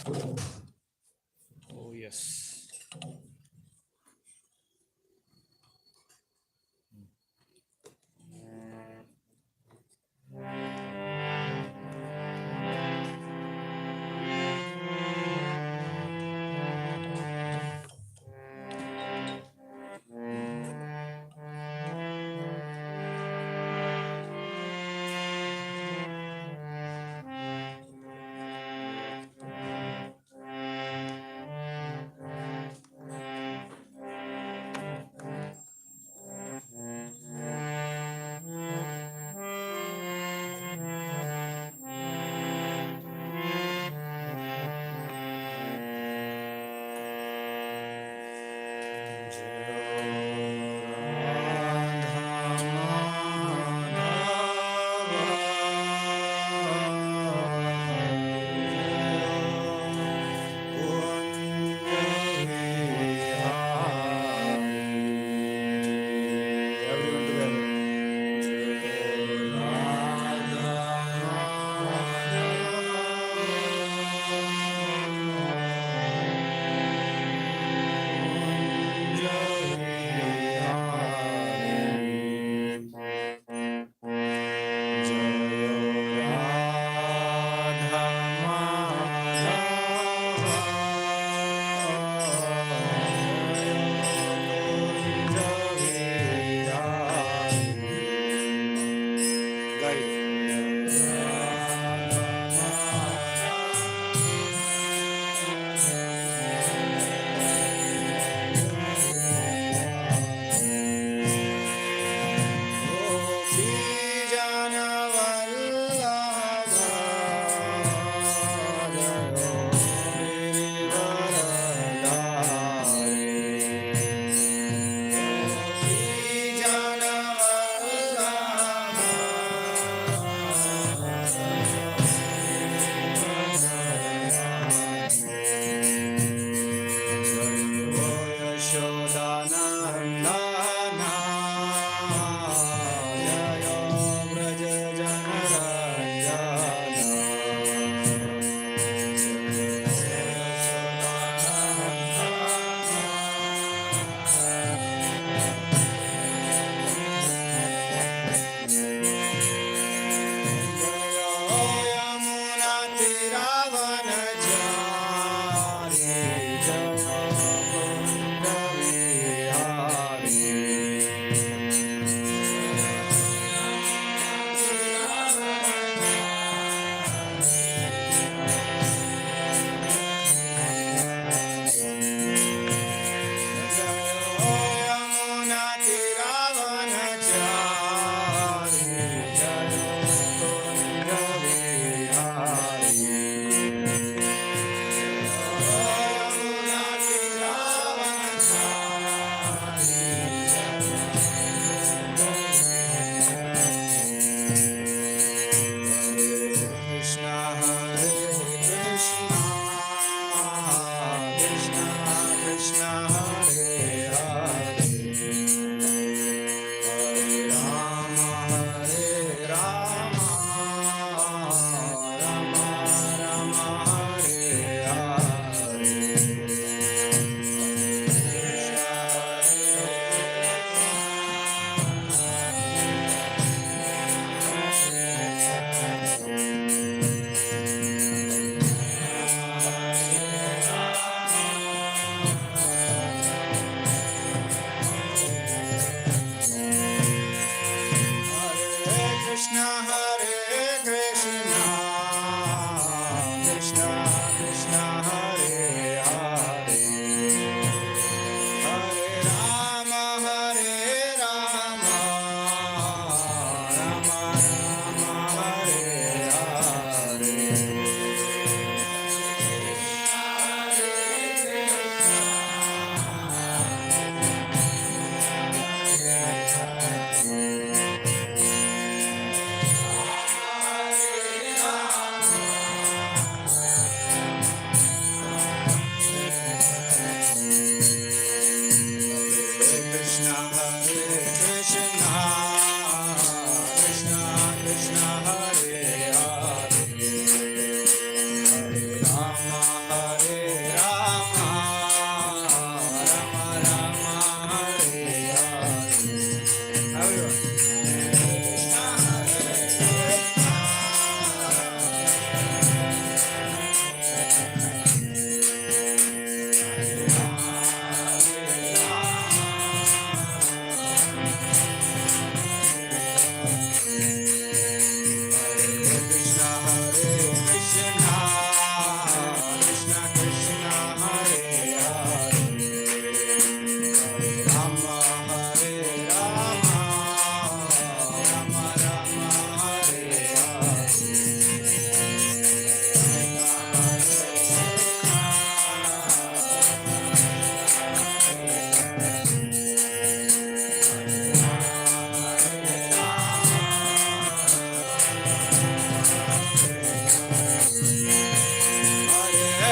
Oh, yes. Everyone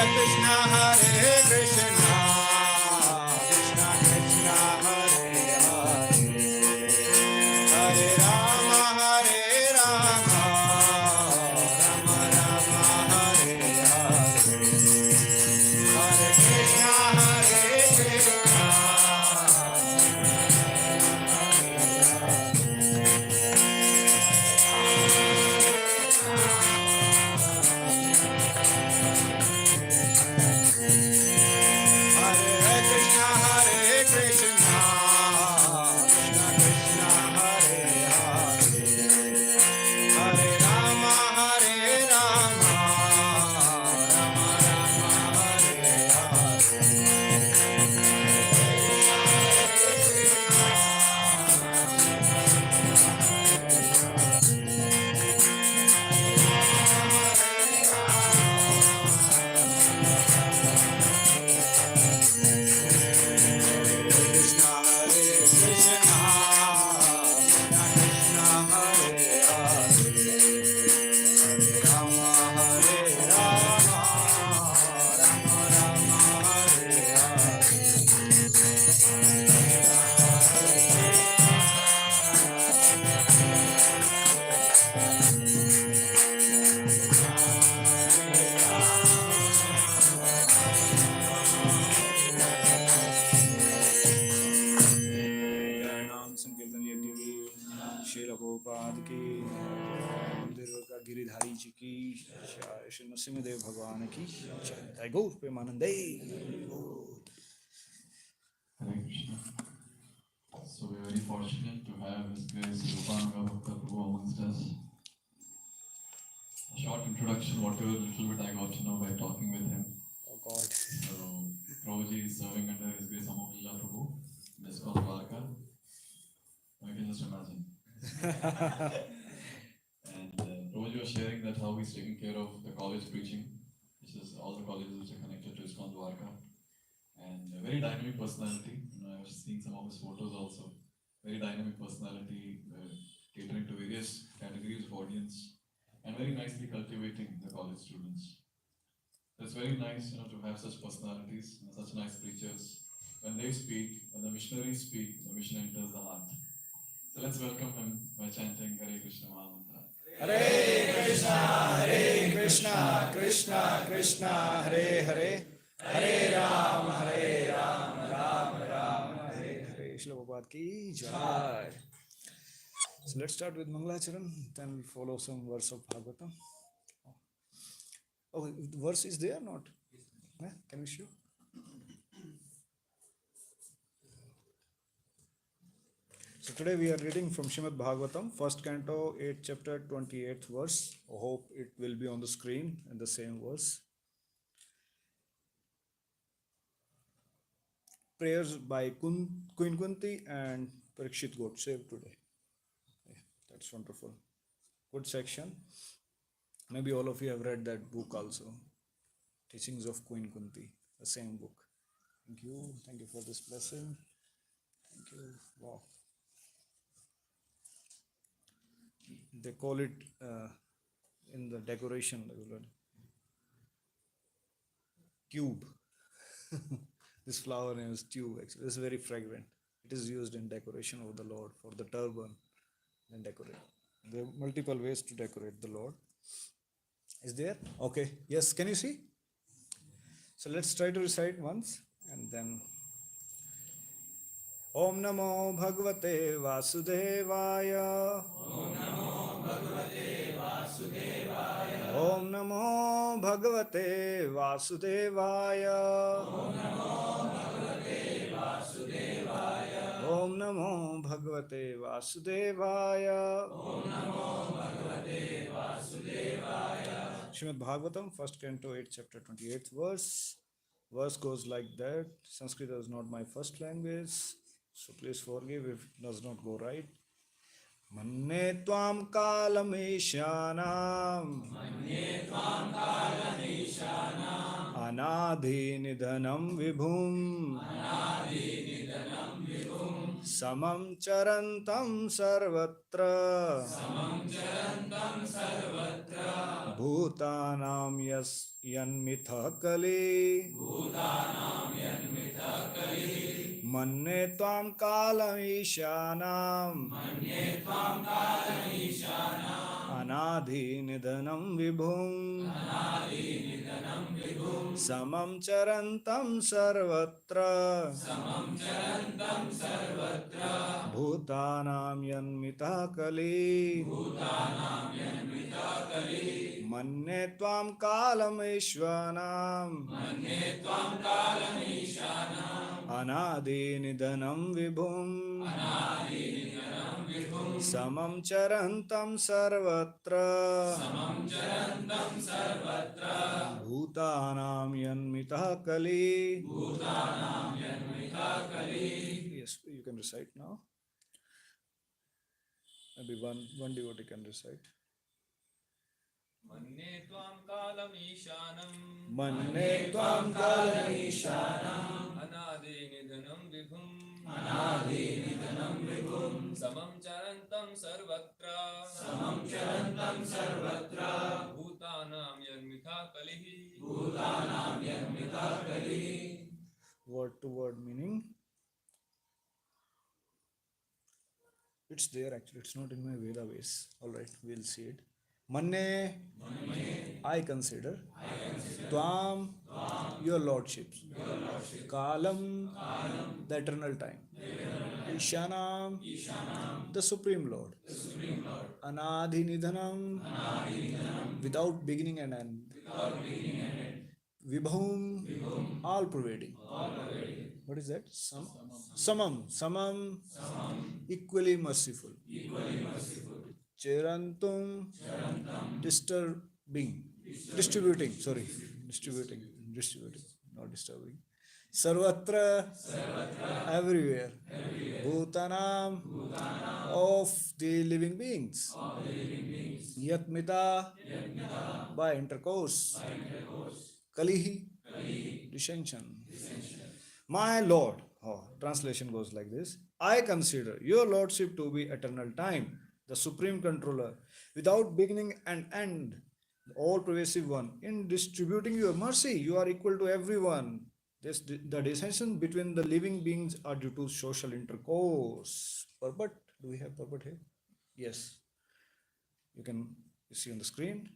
Krishna, Hare Krishna, Krishna Krishna, Hare Hare, Hare Rama, Hare Rama, Rama Rama, Hare Hare, Hare Krishna, Hare Krishna. Hare Krishna, Hare Krishna, Krishna Krishna, Hare Hare, Hare Rama, Hare Rama, Rama Rama, Hare Krishna, Hare Krishna, Krishna Krishna, Hare Hare, Rama, Hare Rama, Rama Rama, Hare Hare. नाम संकीर्तन यज्ञ की श्री रघुपाद की मंदिर का गिरिधारी जी की जय, श्री नरसिंहदेव भगवान की जय, गौर प्रेमानंदे। Hare Krishna. So we are very fortunate to have His Grace Rupanuga Bhakta Prabhu amongst us. A short introduction, whatever little bit I got to know by talking with him. Oh God. So Prabhuji is serving under His Grace Amahullah Prabhu. This called Dwarka. You can just imagine. And Prabhuji was sharing that how he's taking care of the college preaching, which is all the colleges which are connected to ISKCON Dwarka. And a very dynamic personality. I was seeing some of his photos also. Very dynamic personality, catering to various categories of audience, and very nicely cultivating the college students. It's very nice, to have such personalities and such nice preachers. When they speak, when the missionaries speak, the mission enters the heart. So let's welcome him by chanting Hare Krishna Mahamantra. Hare Krishna, Krishna Krishna, Hare Hare, Hare Ram, Ram Ram, Hare Hare. Shri Prabhupada ki jai. So let's start with Mangalacharan, then we'll follow some verse of Bhagavatam. Oh, the verse is there or not? Yeah, can we show? So today we are reading from Srimad Bhagavatam, first canto, 8th chapter, 28th verse. I hope it will be on the screen in the same verse. Prayers by Queen Kunti and Parikshit Godse today. Yeah, that's wonderful. Good section. Maybe all of you have read that book also. Teachings of Queen Kunti, the same book. Thank you. Thank you for this blessing. Thank you. Wow. They call it in the decoration cube. This flower name is tube. Actually, it's very fragrant. It is used in decoration of the Lord for the turban and decorate. There are multiple ways to decorate the Lord. Is there? Okay. Yes. Can you see? So let's try to recite once and then. Om Namo Bhagavate Vasudevaya. Om Namo Bhagavate Vasudevaya. Om Namo Bhagavate Vasudevaya. Om Namo Bhagavate Vasudevaya. Om Namo Bhagavate Vasudevaya. Om Namo Bhagavate Vasudevaya. Srimad Bhagavatam, first canto, 8th chapter, 28th verse. Verse goes like that. Sanskrit is not my first language, so please forgive if it does not go right. Manne tvam kalameshanam. Manne tvam kalameshanam. अनाधिनिधनं विभुं समं चरन्तं सर्वत्र भूतानां यन्मिथः कले मन्ये त्वां कालमीशानाम् अनाधिनिधनं विभुं समं चरन्तं सर्वत्र भूतानां यन्मितः कले मन्ये त्वां कालमीश्वराम् अनादिनिधनं विभुं समं चरन्तं सर्वत्र भूतानां यन्मितः कले. Yes, you can recite now. Maybe one devotee can recite. मन्ये त्वां कालमीशानम् मन्ये त्वां कालमीशानम् अनादिनिधनं विभुं समं चरन्तं सर्वत्र भूतानां यन्मिथा कलिः Word to word meaning. It's there actually, it's not in my Veda base. Alright, we'll see it. Manne, I consider. Tvam, your lordship. Kalam, the eternal time. Ishanam, the supreme lord. Anadhinidhanam, without beginning and end. Vibhum, all pervading. What is that? Samam, equally merciful. Cherantum, disturbing, distributing, not disturbing. Sarvatra, everywhere. Bhutanam, of the living beings. Yatmita, by intercourse. Kalihi, dissension. My Lord, translation goes like this: I consider your Lordship to be eternal time, the supreme controller, without beginning and end, the all-pervasive one. In distributing your mercy, you are equal to everyone. The dissension between the living beings are due to social intercourse. Purport? Do we have purport here? Yes. You can see on the screen.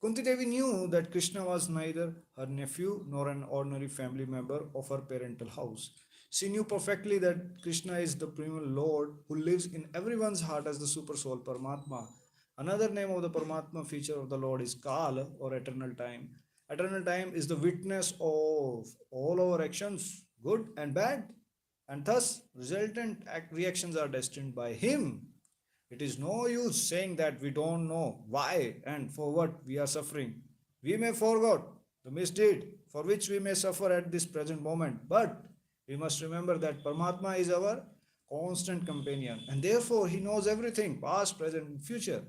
Kunti Devi knew that Krishna was neither her nephew nor an ordinary family member of her parental house. She knew perfectly that Krishna is the primal Lord who lives in everyone's heart as the super soul Paramatma. Another name of the Paramatma feature of the Lord is Kala or eternal time. Eternal time is the witness of all our actions, good and bad, and thus resultant reactions are destined by Him. It is no use saying that we don't know why and for what we are suffering. We may forget the misdeed for which we may suffer at this present moment, but we must remember that Paramatma is our constant companion and therefore he knows everything, past, present, and future.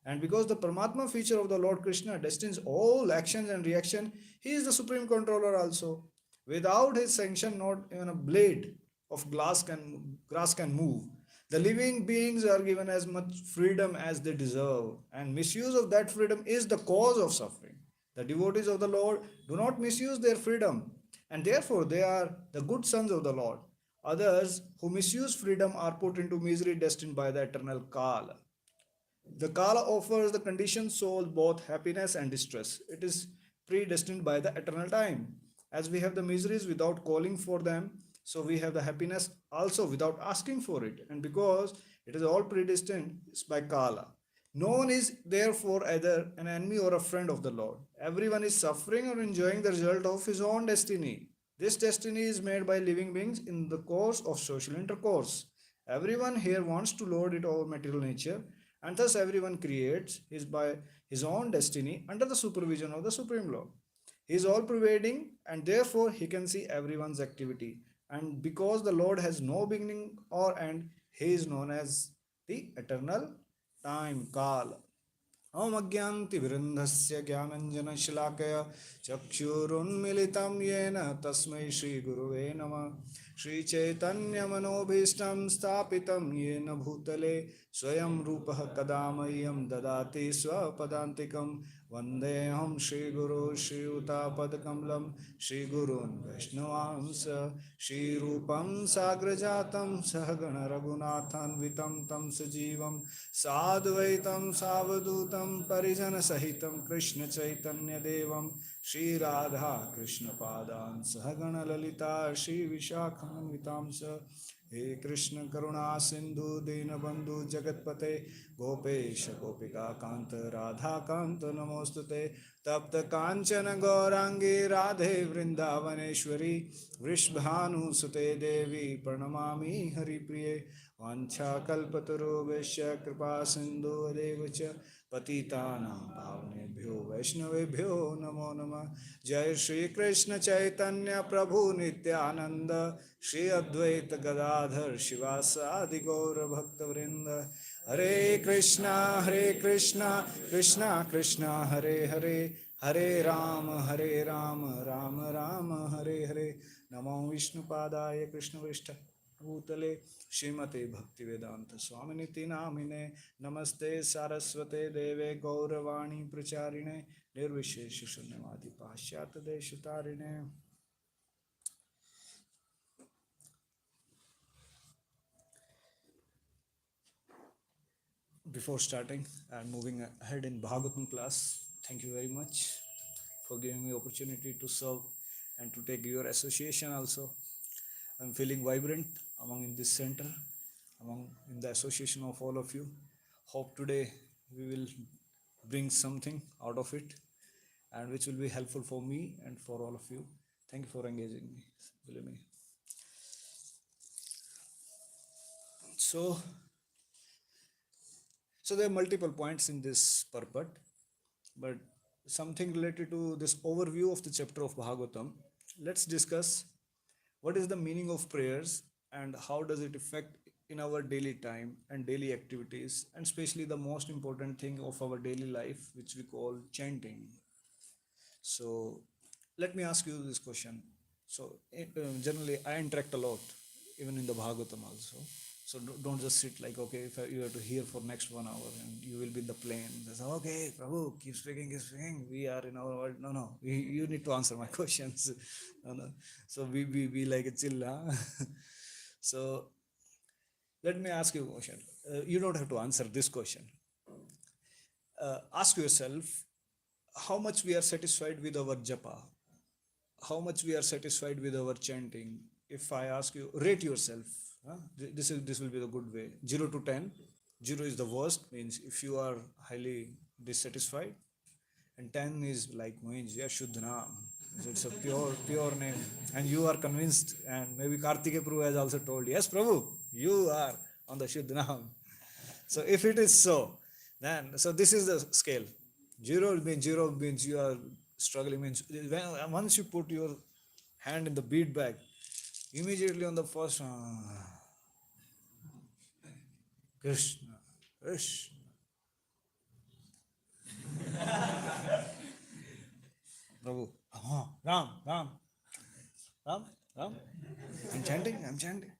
And because the Paramatma feature of the Lord Krishna destines all actions and reaction, he is the supreme controller also. Without his sanction, not even a blade of grass can move. The living beings are given as much freedom as they deserve, and misuse of that freedom is the cause of suffering. The devotees of the Lord do not misuse their freedom, and therefore they are the good sons of the Lord. Others who misuse freedom are put into misery destined by the eternal Kala. The Kala offers the conditioned soul both happiness and distress. It is predestined by the eternal time. As we have the miseries without calling for them, so we have the happiness also without asking for it. And because it is all predestined, it's by Kala. No one is therefore either an enemy or a friend of the Lord. Everyone is suffering or enjoying the result of his own destiny. This destiny is made by living beings in the course of social intercourse. Everyone here wants to lord it over material nature, and thus everyone creates his by his own destiny under the supervision of the Supreme Lord. He is all pervading and therefore he can see everyone's activity. And because the Lord has no beginning or end, he is known as the eternal time, Kala. ओम अज्ञानतिमिरन्धस्य ज्ञानञ्जनशलाकया चक्षुरुन्मिलितं येन तस्मै श्रीगुरुवे नमः। श्रीचैतन्यमनोभीष्टं स्थापितं येन भूतले स्वयं रूपः कदा मह्यं ददाति स्वपदान्तिकं। वन्देऽहं श्रीगुरो श्रीयुतापदकमलं श्रीगुरून् वैष्णवांस श्रीरूपं साग्रजातं सहगण रघुनाथान्वितं तं सजीवं साद्वैतं सावधूतं परिजनसहितं कृष्णचैतन्यदेवं श्रीराधा कृष्णपादान् सहगण ललिता श्रीविशाखान्वितांस। हे कृष्ण करुणा सिंधु दीनबंधु जगतपते गोपेश गोपिका कांत राधा कांत नमोस्तुते। तप्त कांचन गौरांगी राधे वृंदावनेश्वरी वृषभानुसुते देवी प्रणमामि हरिप्रिये। वाञ्छाकल्पतरुभ्यश्च कृपा सिन्धुदेव च पतितानां पावनेभ्यो वैष्णवेभ्यो नमो नमः। जय श्री कृष्ण चैतन्य प्रभु नित्यानंद श्री अद्वैत गदाधर शिवासादि गौर भक्तवृंद। हरे कृष्णा कृष्णा कृष्णा हरे हरे हरे राम राम राम हरे हरे। नमो विष्णुपादाय कृष्णपृष्ठ भूतले श्रीमते भक्तिवेदांत स्वामिनिति नामिने। नमस्ते सारस्वते देवे गौरवाणी प्रचारिणे निर्विशेष शून्यवादी पाश्चात्य देशतारिणे। Before starting and moving ahead in Bhagavatam class, thank you very much for giving me opportunity to serve and to take your association also. I'm feeling vibrant among in this center, among in the association of all of you. Hope today we will bring something out of it and which will be helpful for me and for all of you. Thank you for engaging me. Believe me. So there are multiple points in this purport, but something related to this overview of the chapter of Bhagavatam. Let's discuss what is the meaning of prayers and how does it affect in our daily time and daily activities, and especially the most important thing of our daily life, which we call chanting. So let me ask you this question. So generally I interact a lot, even in the Bhagavatam also. So don't just sit like, okay, if you have to hear for next 1 hour and you will be in the plane. Say, okay, Prabhu, keep speaking. We are in our world. No, you need to answer my questions. No. So we like a chill, huh? So let me ask you a question. You don't have to answer this question. Ask yourself how much we are satisfied with our japa, how much we are satisfied with our chanting. If I ask you, rate yourself. This will be the good way. 0 to 10. 0 is the worst, means if you are highly dissatisfied, and 10 is like means Shuddhanam. It's a pure name, and you are convinced. And maybe Kartikeya Prabhu has also told, yes, Prabhu, you are on the Shuddhanam. So if it is so, then so this is the scale. 0 means you are struggling. Means once you put your hand in the bead bag, immediately on the first Krishna, Krishna. Prabhu, Ram. I'm chanting.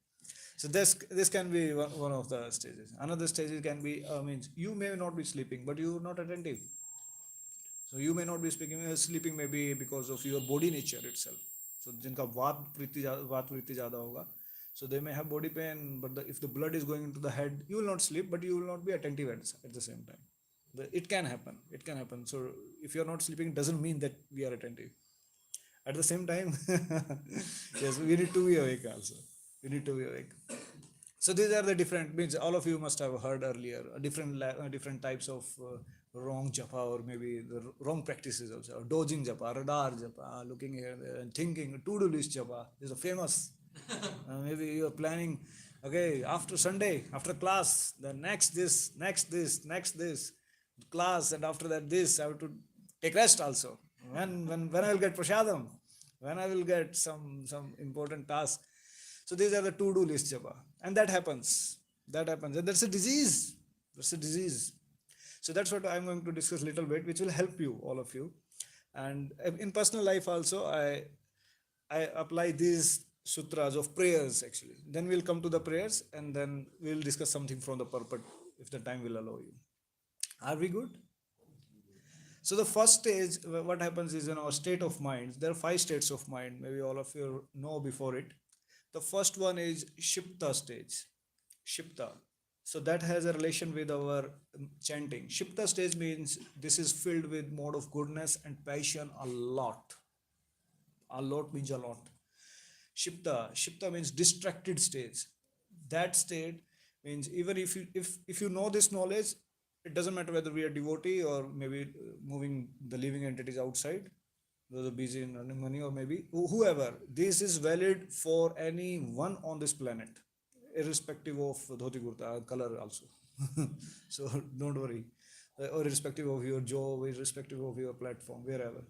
So this can be one of the stages. Another stage can be means you may not be sleeping, but you are not attentive. So you may not be sleeping maybe because of your body nature itself. So जिनका वात वृत्ति ज़्यादा होगा, so they may have body pain, but if the blood is going into the head, you will not sleep, but you will not be attentive at the same time. It can happen. So if you are not sleeping, it doesn't mean that we are attentive. At the same time, yes, we need to be awake also. So these are the different means. All of you must have heard earlier different types of wrong japa, or maybe the wrong practices also. Dodging japa, radar japa, looking here and thinking. To-do list japa is a famous. Maybe you are planning. Okay, after Sunday, after class, the next this class, and after that this, I have to take rest also. When I will get prasadam, when I will get some important task. So these are the to-do list japa, and that happens, and that's a disease. So that's what I'm going to discuss a little bit, which will help you, all of you. And in personal life also, I apply these sutras of prayers actually. Then we'll come to the prayers, and then we'll discuss something from the purport if the time will allow you. Are we good? So the first stage, what happens is in our state of mind, there are 5 states of mind. Maybe all of you know before it. The first one is Shipta stage. Shipta. So that has a relation with our chanting. Shipta stage means this is filled with mode of goodness and passion a lot. A lot means a lot. Shipta means distracted stage. That state means even if you know this knowledge, it doesn't matter whether we are devotee or maybe moving the living entities outside, those are busy in earning money, or maybe whoever. This is valid for anyone on this planet, irrespective of dhoti kurta color also. So don't worry, or irrespective of your job, irrespective of your platform, wherever.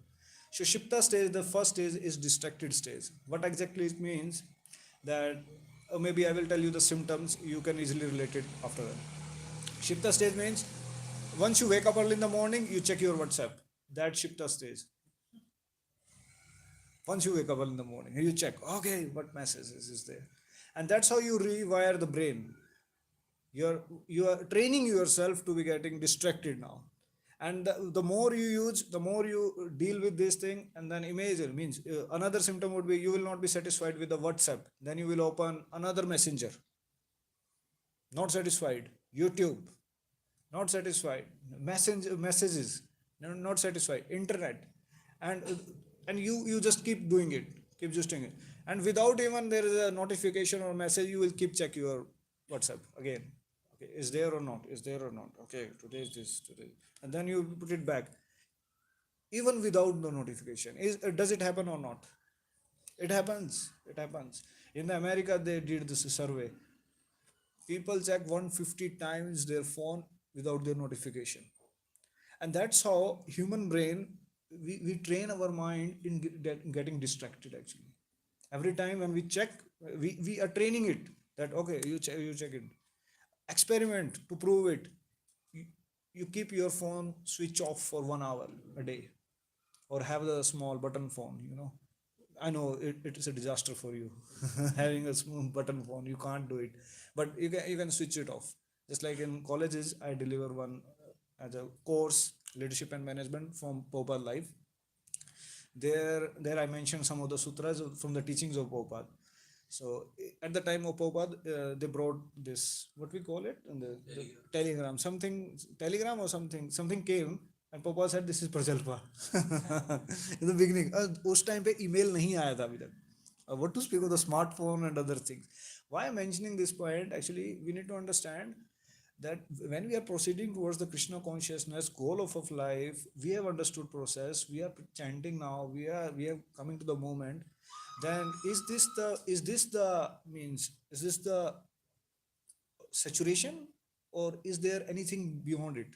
So Shipta stage, the first stage is distracted stage. What exactly it means that, maybe I will tell you the symptoms. You can easily relate it after that. Shipta stage means once you wake up early in the morning, you check your WhatsApp. That Shipta stage. Once you wake up early in the morning, you check, okay, what message is there? And that's how you rewire the brain. You are training yourself to be getting distracted now. And the more you use, the more you deal with this thing. And then imagine means another symptom would be you will not be satisfied with the WhatsApp. Then you will open another messenger. Not satisfied. YouTube. Not satisfied. Messages. Not satisfied. Internet. And you just keep doing it. Keep just doing it. And without even there is a notification or message, you will keep check your WhatsApp again. Okay, is there or not? Is there or not? Okay, today is this, today. And then you put it back. Even without the notification. Does it happen or not? It happens. It happens. In the America, they did this survey. People check 150 times their phone without their notification. And that's how human brain, we train our mind in getting distracted actually. Every time when we check, we are training it that, okay, you check it. Experiment to prove it. You keep your phone switch off for 1 hour a day, or have the small button phone. I know it is a disaster for you having a small button phone. You can't do it, but you can switch it off. Just like in colleges, I deliver one as a course, leadership and management from Prabhupada Life. There I mentioned some of the sutras from the teachings of Prabhupada. So at the time of Prabhupada, they brought this, what we call it, the telegram or something came, and Prabhupada said, this is Prajalpa. In the beginning, उस time पे email नहीं आया था अभी तक. What to speak of the smartphone and other things. Why I'm mentioning this point? Actually, we need to understand that when we are proceeding towards the Krishna consciousness goal of life, we have understood process, we are chanting now, we are coming to the moment. Then is this the saturation, or is there anything beyond it?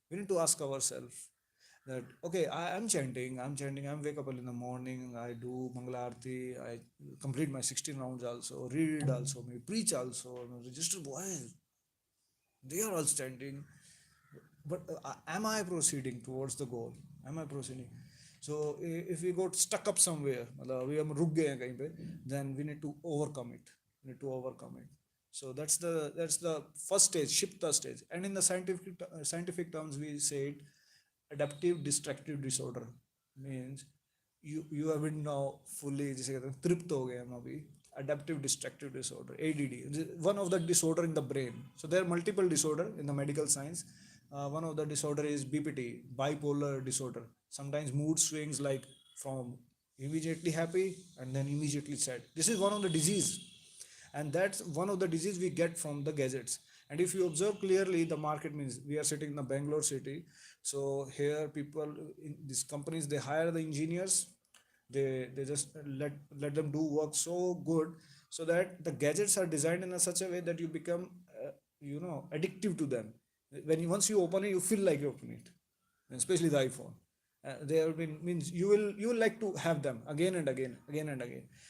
We need to ask ourselves that, okay, I'm chanting, I wake up early in the morning, I do Mangala Aarti, I complete my 16 rounds also, read also, maybe preach also, register boys. They are all standing. But am I proceeding towards the goal? Am I proceeding? So if we got stuck up somewhere, we are ruk gaye kahin pe, then we need to overcome it. So that's the first stage, Shipta stage. And in the scientific terms, we say it, adaptive distractive disorder. Means you have been now fully tript ho gaya abhi. Adaptive distractive disorder, ADD, one of the disorder in the brain. So there are multiple disorder in the medical science. One of the disorder is BPT, bipolar disorder. Sometimes mood swings like from immediately happy and then immediately sad. This is one of the disease, and that's one of the disease we get from the gadgets. And if you observe clearly, the market means we are sitting in the Bangalore city. So here people in these companies, they hire the engineers, they just let them do work so good, so that the gadgets are designed in a such a way that you become addictive to them. Once you open it, you feel like you open it, especially the iPhone. Means you will like to have them again and again,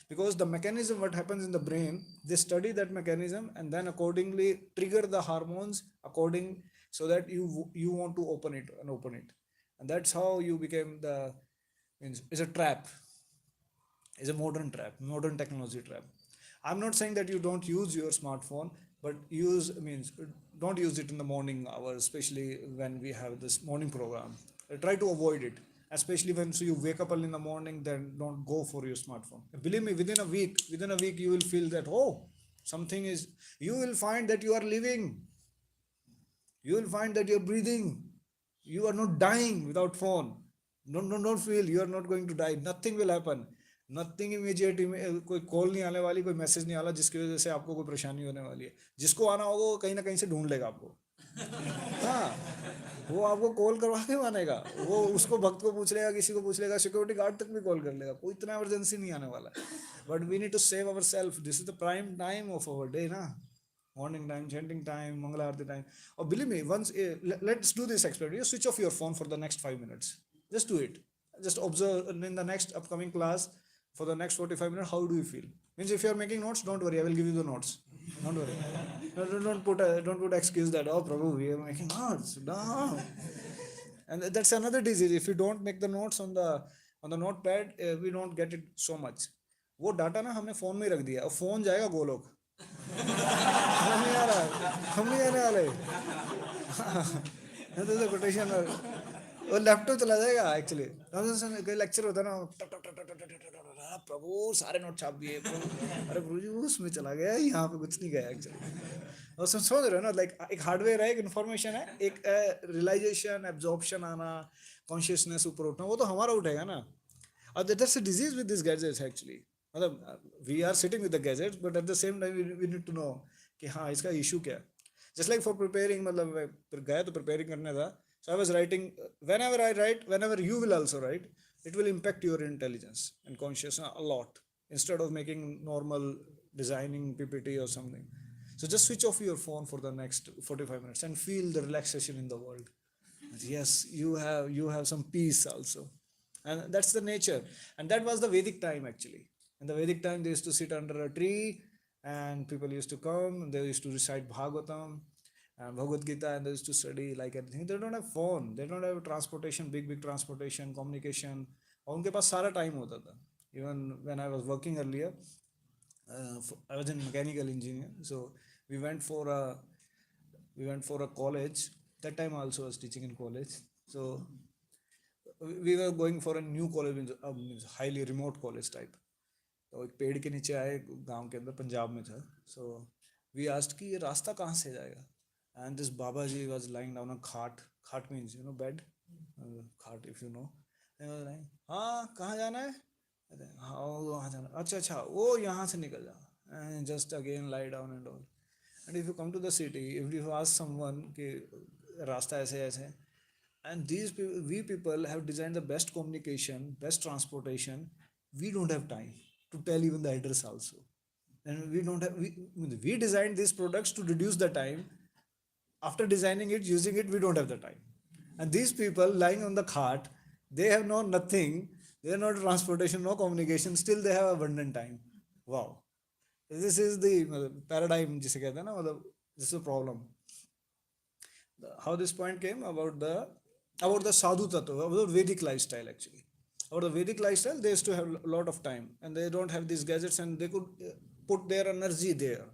because the mechanism what happens in the brain, they study that mechanism and then accordingly trigger the hormones according so that you want to open it and open it. And that's how you became the, means it's a trap, is a modern trap, modern technology trap. I'm not saying that you don't use your smartphone, but use, means don't use it in the morning hours, especially when we have this morning program. Try to avoid it, especially when so you wake up early in the morning. Then don't go for your smartphone. Believe me, within a week, you will feel that, oh, something is. You will find that you are living. You will find that you're breathing. You are not dying without phone. Don't feel you are not going to die. Nothing will happen. Nothing immediate, कोई call नहीं आने वाली, कोई message नहीं आला जिसकी वजह से आपको कोई परेशानी होने वाली है. जिसको आना होगा वो कहीं ना कहीं से ढूंढ लेगा आपको. हाँ, वो आपको कॉल करवा के मानेगा. वो उसको भक्त को पूछ लेगा, किसी को पूछ लेगा, सिक्योरिटी गार्ड तक भी कॉल कर लेगा. कोई इतना इमरजेंसी नहीं आने वाला. But we need to save our self. This is the prime time of our day ना. Morning time, chanting time, Mangala Arati time. Oh, believe me, once let's do this experiment. You switch off your phone for the next 5 minutes. Just do it. Just observe in the next upcoming class for the next 45 minutes. How do you feel? Means if you are making notes, don't worry. I will give you the notes. Don't worry. Don't put excuse that, oh Prabhu, we are making notes. No. And that's another disease. If you don't make the notes on the notepad, we don't get it so much. वो data ना हमने phone में ही रख दिया. अब phone जाएगा गोलोक. हम नहीं आ रहा, हम नहीं आने वाले. तो कोटेशन वो लैपटॉप चला जाएगा एक्चुअली. कोई लेक्चर होता है ना, प्रभु सारे नोट छाप दिए, अरे प्रभु जी उसमें चला गया, यहाँ पे कुछ नहीं गया एक्चुअली. और समझ रहे हो ना, लाइक एक हार्डवेयर है, एक इन्फॉर्मेशन है, एक रियलाइजेशन, एब्जॉर्प्शन आना, कॉन्शियसनेस ऊपर उठना, वो तो हमारा उठेगा ना. और that's a disease with this gadgets actually. मतलब we are sitting with the gadgets, but at the same time we need to know कि हाँ इसका इशू क्या है. जस्ट लाइक फॉर प्रिपेयरिंग, मतलब गया तो प्रिपेयरिंग करने था. So I was writing, whenever I write, whenever you will also write, it will impact your intelligence and consciousness a lot, instead of making normal designing PPT or something. So just switch off your phone for the next 45 minutes and feel the relaxation in the world. Yes, you have some peace also. And that's the nature. And that was the Vedic time actually. In the Vedic time, they used to sit under a tree and people used to come, they used to recite Bhagavatam and Bhagavad Gita, and they used to study like anything. They don't have phone, they don't have transportation, big transportation, communication. और उनके पास सारा time होता था. Even when I was working earlier, I was in mechanical engineer, so we went for a college. That time also I was teaching in college. So we were going for a new college, means highly remote college type. तो एक पेड़ के नीचे आए, गांव के अंदर, पंजाब में था. So we asked कि ये रास्ता कहाँ से जाएगा. And this Babaji was lying down on cart. Cart means, you know, bed. Cart, if you know. And he was lying, हाँ कहाँ जाना है. हाँ वहाँ जाना. अच्छा वो यहाँ से निकल जा. And just again lie down and all. And if you come to the city, if you ask someone कि रास्ता ऐसे ऐसे, and these people, we people have designed the best communication, best transportation. We don't have time to tell even the address also. And we don't have, we designed these products to reduce the time. After designing it, using it, we don't have the time. And these people lying on the cart, they have no nothing, they have no transportation, no communication, still they have abundant time. Wow. This is the paradigm, जिसे कहते हैं ना, this is a problem. How this point came about the sadhu tattva, about Vedic lifestyle actually. About the Vedic lifestyle, they used to have a lot of time, and they don't have these gadgets, and they could put their energy there.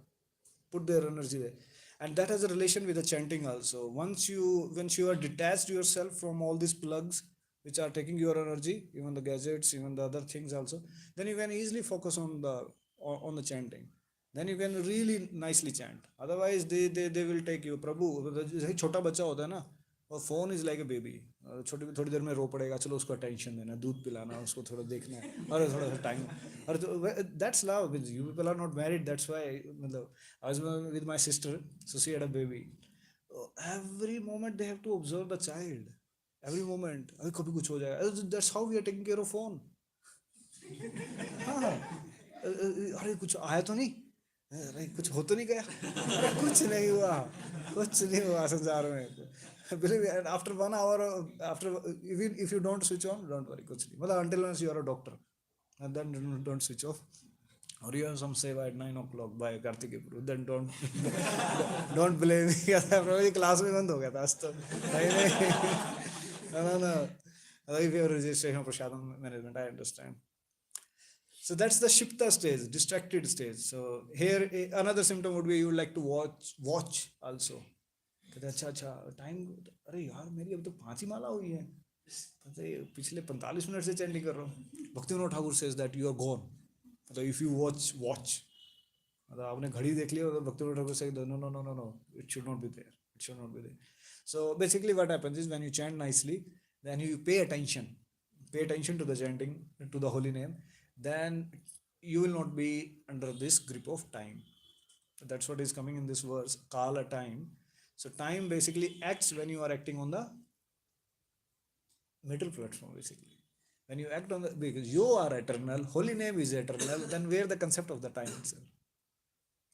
And that has a relation with the chanting also. Once you are detached yourself from all these plugs which are taking your energy, even the gadgets, even the other things also, then you can easily focus on the chanting. Then you can really nicely chant. Otherwise they will take you. Prabhu, जैसे छोटा बच्चा होता है ना, और phone is like a baby. थोड़ी देर में रो पड़ेगा, चलो उसको attention देना, दूध पिलाना, उसको थोड़ा देखना है, और थोड़ा सा time. That's love. You people are not married, that's why. I was with my sister, so she had a baby. Every moment they have to observe the child. Every moment. कभी कुछ हो जाएगा. That's how we are taking care of phone. हाँ, अरे कुछ आया तो नहीं, अरे कुछ हो तो नहीं गया, अरे कुछ नहीं हुआ संसार में. Believe me, and after 1 hour, even if you don't switch on, don't worry, कुछ नहीं. मतलब until unless you are a doctor, and then don't switch off. or you have some seva at 9 o'clock by Kartikeya Puru, then don't don't blame me. Prabhuji class में बंद हो गया था आज तो नहीं no. If you have registration for Shadam management, I understand. So that's the Shipta stage, distracted stage. So here another symptom would be you would like to watch also. कहते अच्छा अच्छा टाइम, अरे यार मेरी अब तो 5 ही माला हुई है, पता है पिछले 45 मिनट से चैंटिंग कर रहा हूँ. Bhaktivinoda Thakur says that you are gone. मतलब इफ यू वॉच मतलब आपने घड़ी देख लिया तो भक्तिविनोद ठाकुर से no no no no no it should not be there, it should not be there. So basically what happens is when you chant nicely, then you pay attention to the chanting, to the holy name, then you will not be under this grip of time. That's what is coming in this verse, kala, time. So time basically acts when you are acting on the middle platform. Basically when you act on the, because you are eternal, holy name is eternal, then where the concept of the time itself?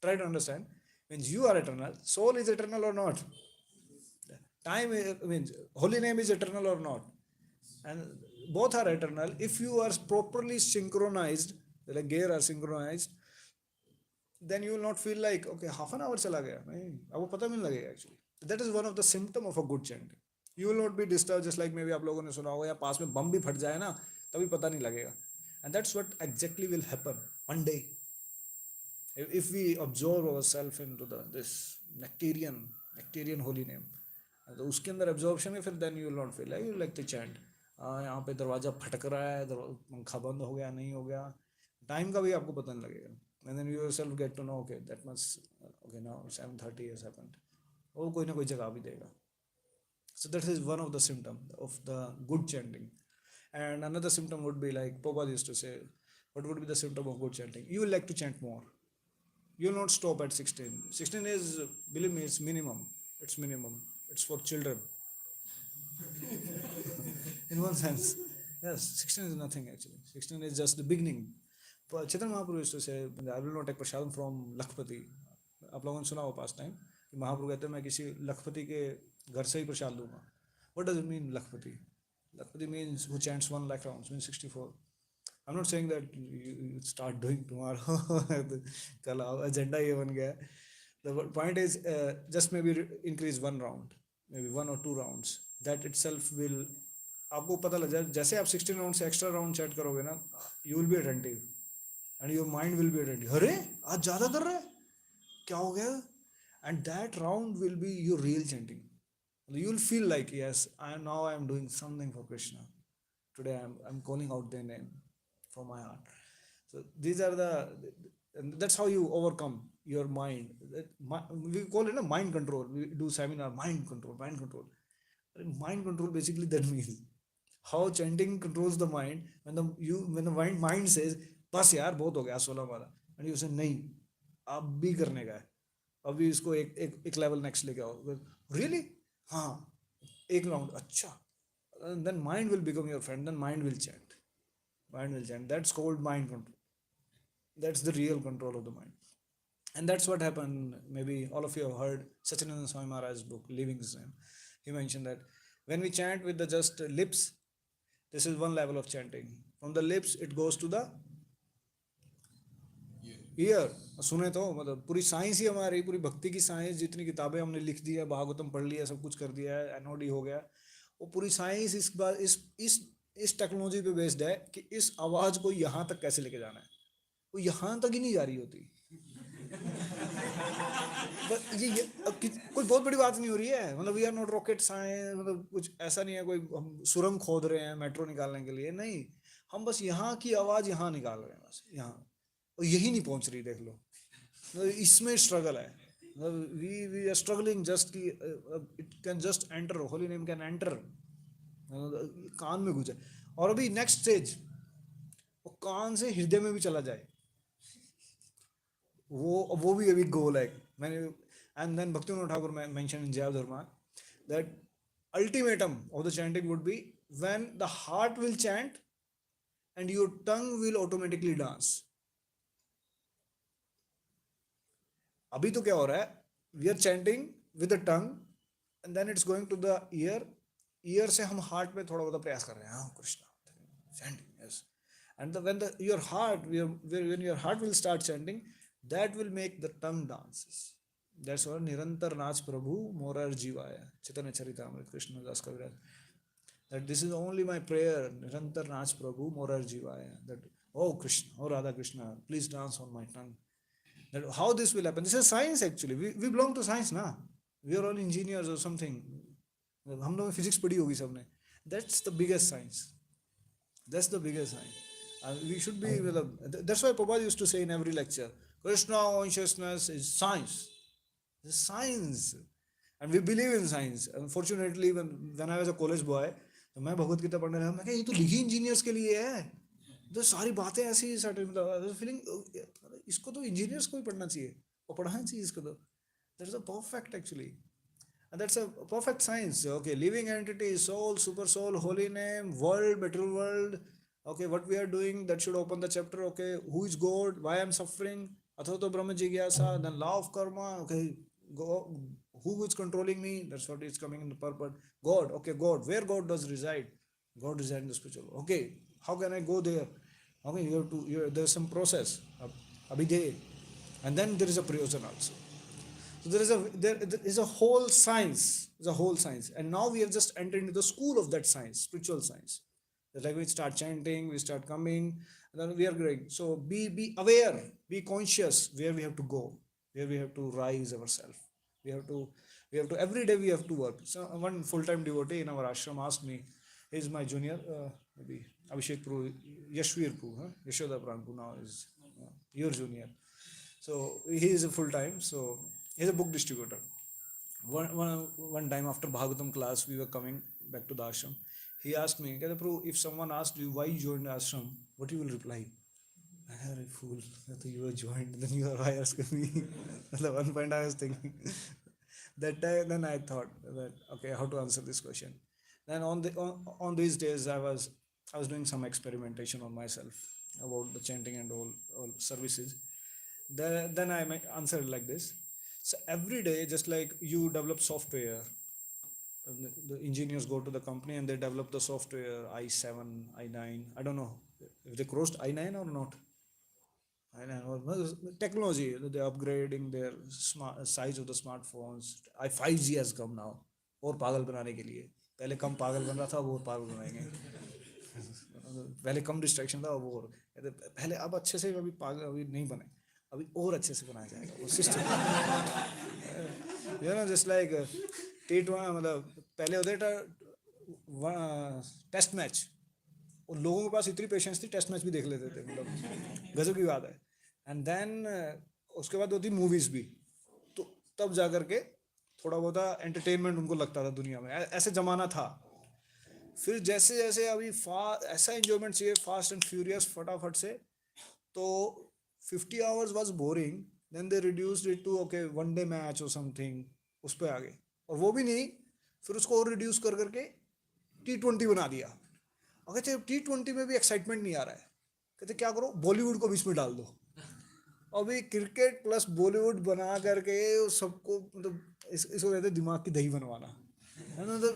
Try to understand. Means you are eternal, soul is eternal or not? Time means holy name is eternal or not? And both are eternal if you are properly synchronized, like gear are synchronized, then you will not feel like okay half an hour chala gaya, nahi aapko pata bhi nahi lagega actually. That is one of the symptom of a good chanting. You will not be disturbed, just like maybe आप लोगों ने सुना होगा या पास में बम भी फट जाए ना तभी पता नहीं लगेगा. And that's what exactly will happen one day if we absorb ourselves into this nectarian holy name. तो उसके अंदर एब्जॉर्प्शन है, फिर then you will not feel like you like to chant. यहाँ पे दरवाज़ा फटक रहा है, पंखा बंद हो गया नहीं हो गया, टाइम का भी आपको पता नहीं लगेगा. And then you yourself get to know okay that must okay now 7:30 has happened. वो कोई ना कोई जगह भी देगा. So that is one of the symptom of the good chanting. And another symptom would be like Prabhupada used to say, what would be the symptom of good chanting? You will like to chant more. You will not stop at 16. 16 is, believe me, it's minimum. It's minimum. It's for children. In one sense. Yes, 16 is nothing actually. 16 is just the beginning. Chaitanya Mahaprabhu used to say, I will not take prasadam from Lakhpati. आप लोगों ने सुना हो पास time कि महाप्रभु कहते हैं मैं किसी लखपति के घर से ही प्रसाद लूँगा. What does it mean Lakhpati? Lakpati means who chants 1 lakh rounds, means 64. I'm not saying that you start doing tomorrow. कल agenda ये बन गया. The point is just maybe increase 1 round, maybe 1 or 2 rounds. That itself will, आपको पता लग जाए जैसे आप 16 rounds से extra round chat करोगे ना, you will be attentive and your mind will be attentive. अरे आज ज़्यादा कर रहा है, क्या हो गया? And that round will be your real chanting. You will feel like yes, I am doing something for Krishna. Today I'm calling out their name from my heart. So these are and that's how you overcome your mind. We call it a mind control. We do seminar mind control. Mind control basically that means how chanting controls the mind. When the mind says बस यार बहुत हो गया 16 वाला, and you say नहीं अब भी करने का है, अभी इसको एक लेवल नेक्स्ट लेके आओ. Really? हाँ एक राउंड अच्छा. Then mind will become your friend. Then mind will chant. That's called mind control. That's the real control of the mind. And that's what happened. Maybe all of you have heard Sachinanda Swami Maharaj's book Living Zen. He mentioned that when we chant with the just lips, this is one level of chanting. From the lips it goes to the year. सुने तो मतलब पूरी science ही हमारी, पूरी भक्ति की science, जितनी किताबें हमने लिख दी है, भागवतम पढ़ लिया, सब कुछ कर दिया है, एनओडी हो गया, वो पूरी साइंस इस बार इस टेक्नोलॉजी पे बेस्ड है कि इस आवाज़ को यहाँ तक कैसे लेके जाना है. वो यहाँ तक ही नहीं जा रही होती. ये कोई बहुत बड़ी बात नहीं हो रही है. मतलब we are not rocket science. मतलब कुछ ऐसा नहीं है कोई हम सुरंग खोद रहे हैं मेट्रो निकालने के लिए, नहीं. हम बस यहाँ की आवाज़ यहाँ निकाल रहे हैं, बस यहाँ. और यही नहीं पहुंच रही, देख लो. इसमें स्ट्रगल है. वी आर स्ट्रगलिंग जस्ट कि it can just enter, holy name can enter, कान में घुसे. और अभी नेक्स्ट स्टेज वो कान से हृदय में भी चला जाए, वो भी अभी गोल है. मैंने and then Bhaktivinoda Thakur mention in Jaiva Dharma that ultimatum of the chanting would be when the heart will chant and your tongue will automatically dance. अभी तो क्या हो रहा है, we are chanting with the tongue and then it's going to the ear. Ear से हम heart में थोड़ा बहुत प्रयास कर रहे हैं, हाँ Krishna chanting, yes. And when your heart will start chanting, that will make the tongue dances. That's why Nirantar Nach Prabhu Morar Jivaya, Chaitanya Charitamrita, Krishna Das Kaviraj. That this is only my prayer, Nirantar Nach Prabhu Morar Jivaya. That, oh Krishna, oh Radha Krishna, please dance on my tongue. That how this will happen. This is science actually. We belong to science, na? We are all engineers or something. हम लोग physics पढ़ी होगी सबने. That's the biggest science. That's the biggest science. We should be. That's why Prabhupada used to say in every lecture, Krishna consciousness is science. It's science. And we believe in science. Unfortunately, when I was a college boy, तो मैं भगवत गीता पढ़ने लगा. मैं कहा ये तो लिखी engineers के लिए है. तो सारी बातें ऐसी फीलिंग इसको तो इंजीनियर्स को ही पढ़ना चाहिए और पढ़ाना चाहिए इसको तो. That's a perfect actually. And that's a perfect science. Okay, living entity, soul, super soul, holy name, world, material world. Okay, what we are doing, that should open the chapter. Okay, who is God? Why I am suffering? Athato Brahma Jigyasa. Then law of karma. Okay, who is controlling me? That's what is coming in the purport. God. Okay, God. Where God does reside? God resides in the spiritual. Okay, how can I go there? Okay, you have to. There's some process. Abhidhe. And then there is a prayojan also. So there is a whole science. There's a whole science. And now we have just entered into the school of that science, spiritual science. Like we start chanting, we start coming, and then we are growing. So be aware, be conscious where we have to go, where we have to rise ourselves. We have to every day we have to work. So one full-time devotee in our ashram asked me, he's my junior, maybe Abhishek Prabhu, Yashvir Prabhu, Yashoda Prabhu now is your junior. So he is a full-time, so he's a book distributor. One time after Bhagavatam class, we were coming back to the ashram. He asked me, Prabhu, if someone asked you why you joined the ashram, what you will reply? I had a fool. You were joined, then you are why asking me. At one point I was thinking. That time, then I thought that okay, how to answer this question. Then on these days I was doing some experimentation on myself about the chanting and all services. Then I answered like this. So every day, just like you develop software, the engineers go to the company and they develop the software i7, i9. I don't know if they crossed i9 or not. I9 or technology. They're upgrading their size of the smartphones. 5G has come now. और पागल बनाने के लिए. पहले कम पागल बन रहा था, वो और पागल बनाएंगे. पहले कम डिस्ट्रैक्शन था, वो और पहले अब अच्छे से अभी पागल अभी नहीं बने. अभी और अच्छे से बनाया जाएगा वो सिस्टम. जस्ट लाइक मतलब पहले होते था टेस्ट मैच और लोगों के पास इतनी पेशेंस थी टेस्ट मैच भी देख लेते थे. मतलब गजब की बात है. एंड देन उसके बाद होती मूवीज भी. तो तब जा करके थोड़ा बहुत एंटरटेनमेंट उनको लगता था दुनिया में. ऐसे जमाना था. फिर जैसे जैसे अभी ऐसा एंजॉयमेंट चाहिए फास्ट एंड फ्यूरियस फटाफट से. तो 50 hours was boring. Then they reduced it to okay 1 day match or something. उस पे आ गए. और वो भी नहीं, फिर उसको और रिड्यूस कर करके T20 बना दिया. अगर T20 में भी एक्साइटमेंट नहीं आ रहा है, कहते क्या करो बॉलीवुड को बीच में डाल दो. अभी क्रिकेट प्लस बॉलीवुड बना करके सबको मतलब इसको कहते हैं दिमाग की दही बनवाना.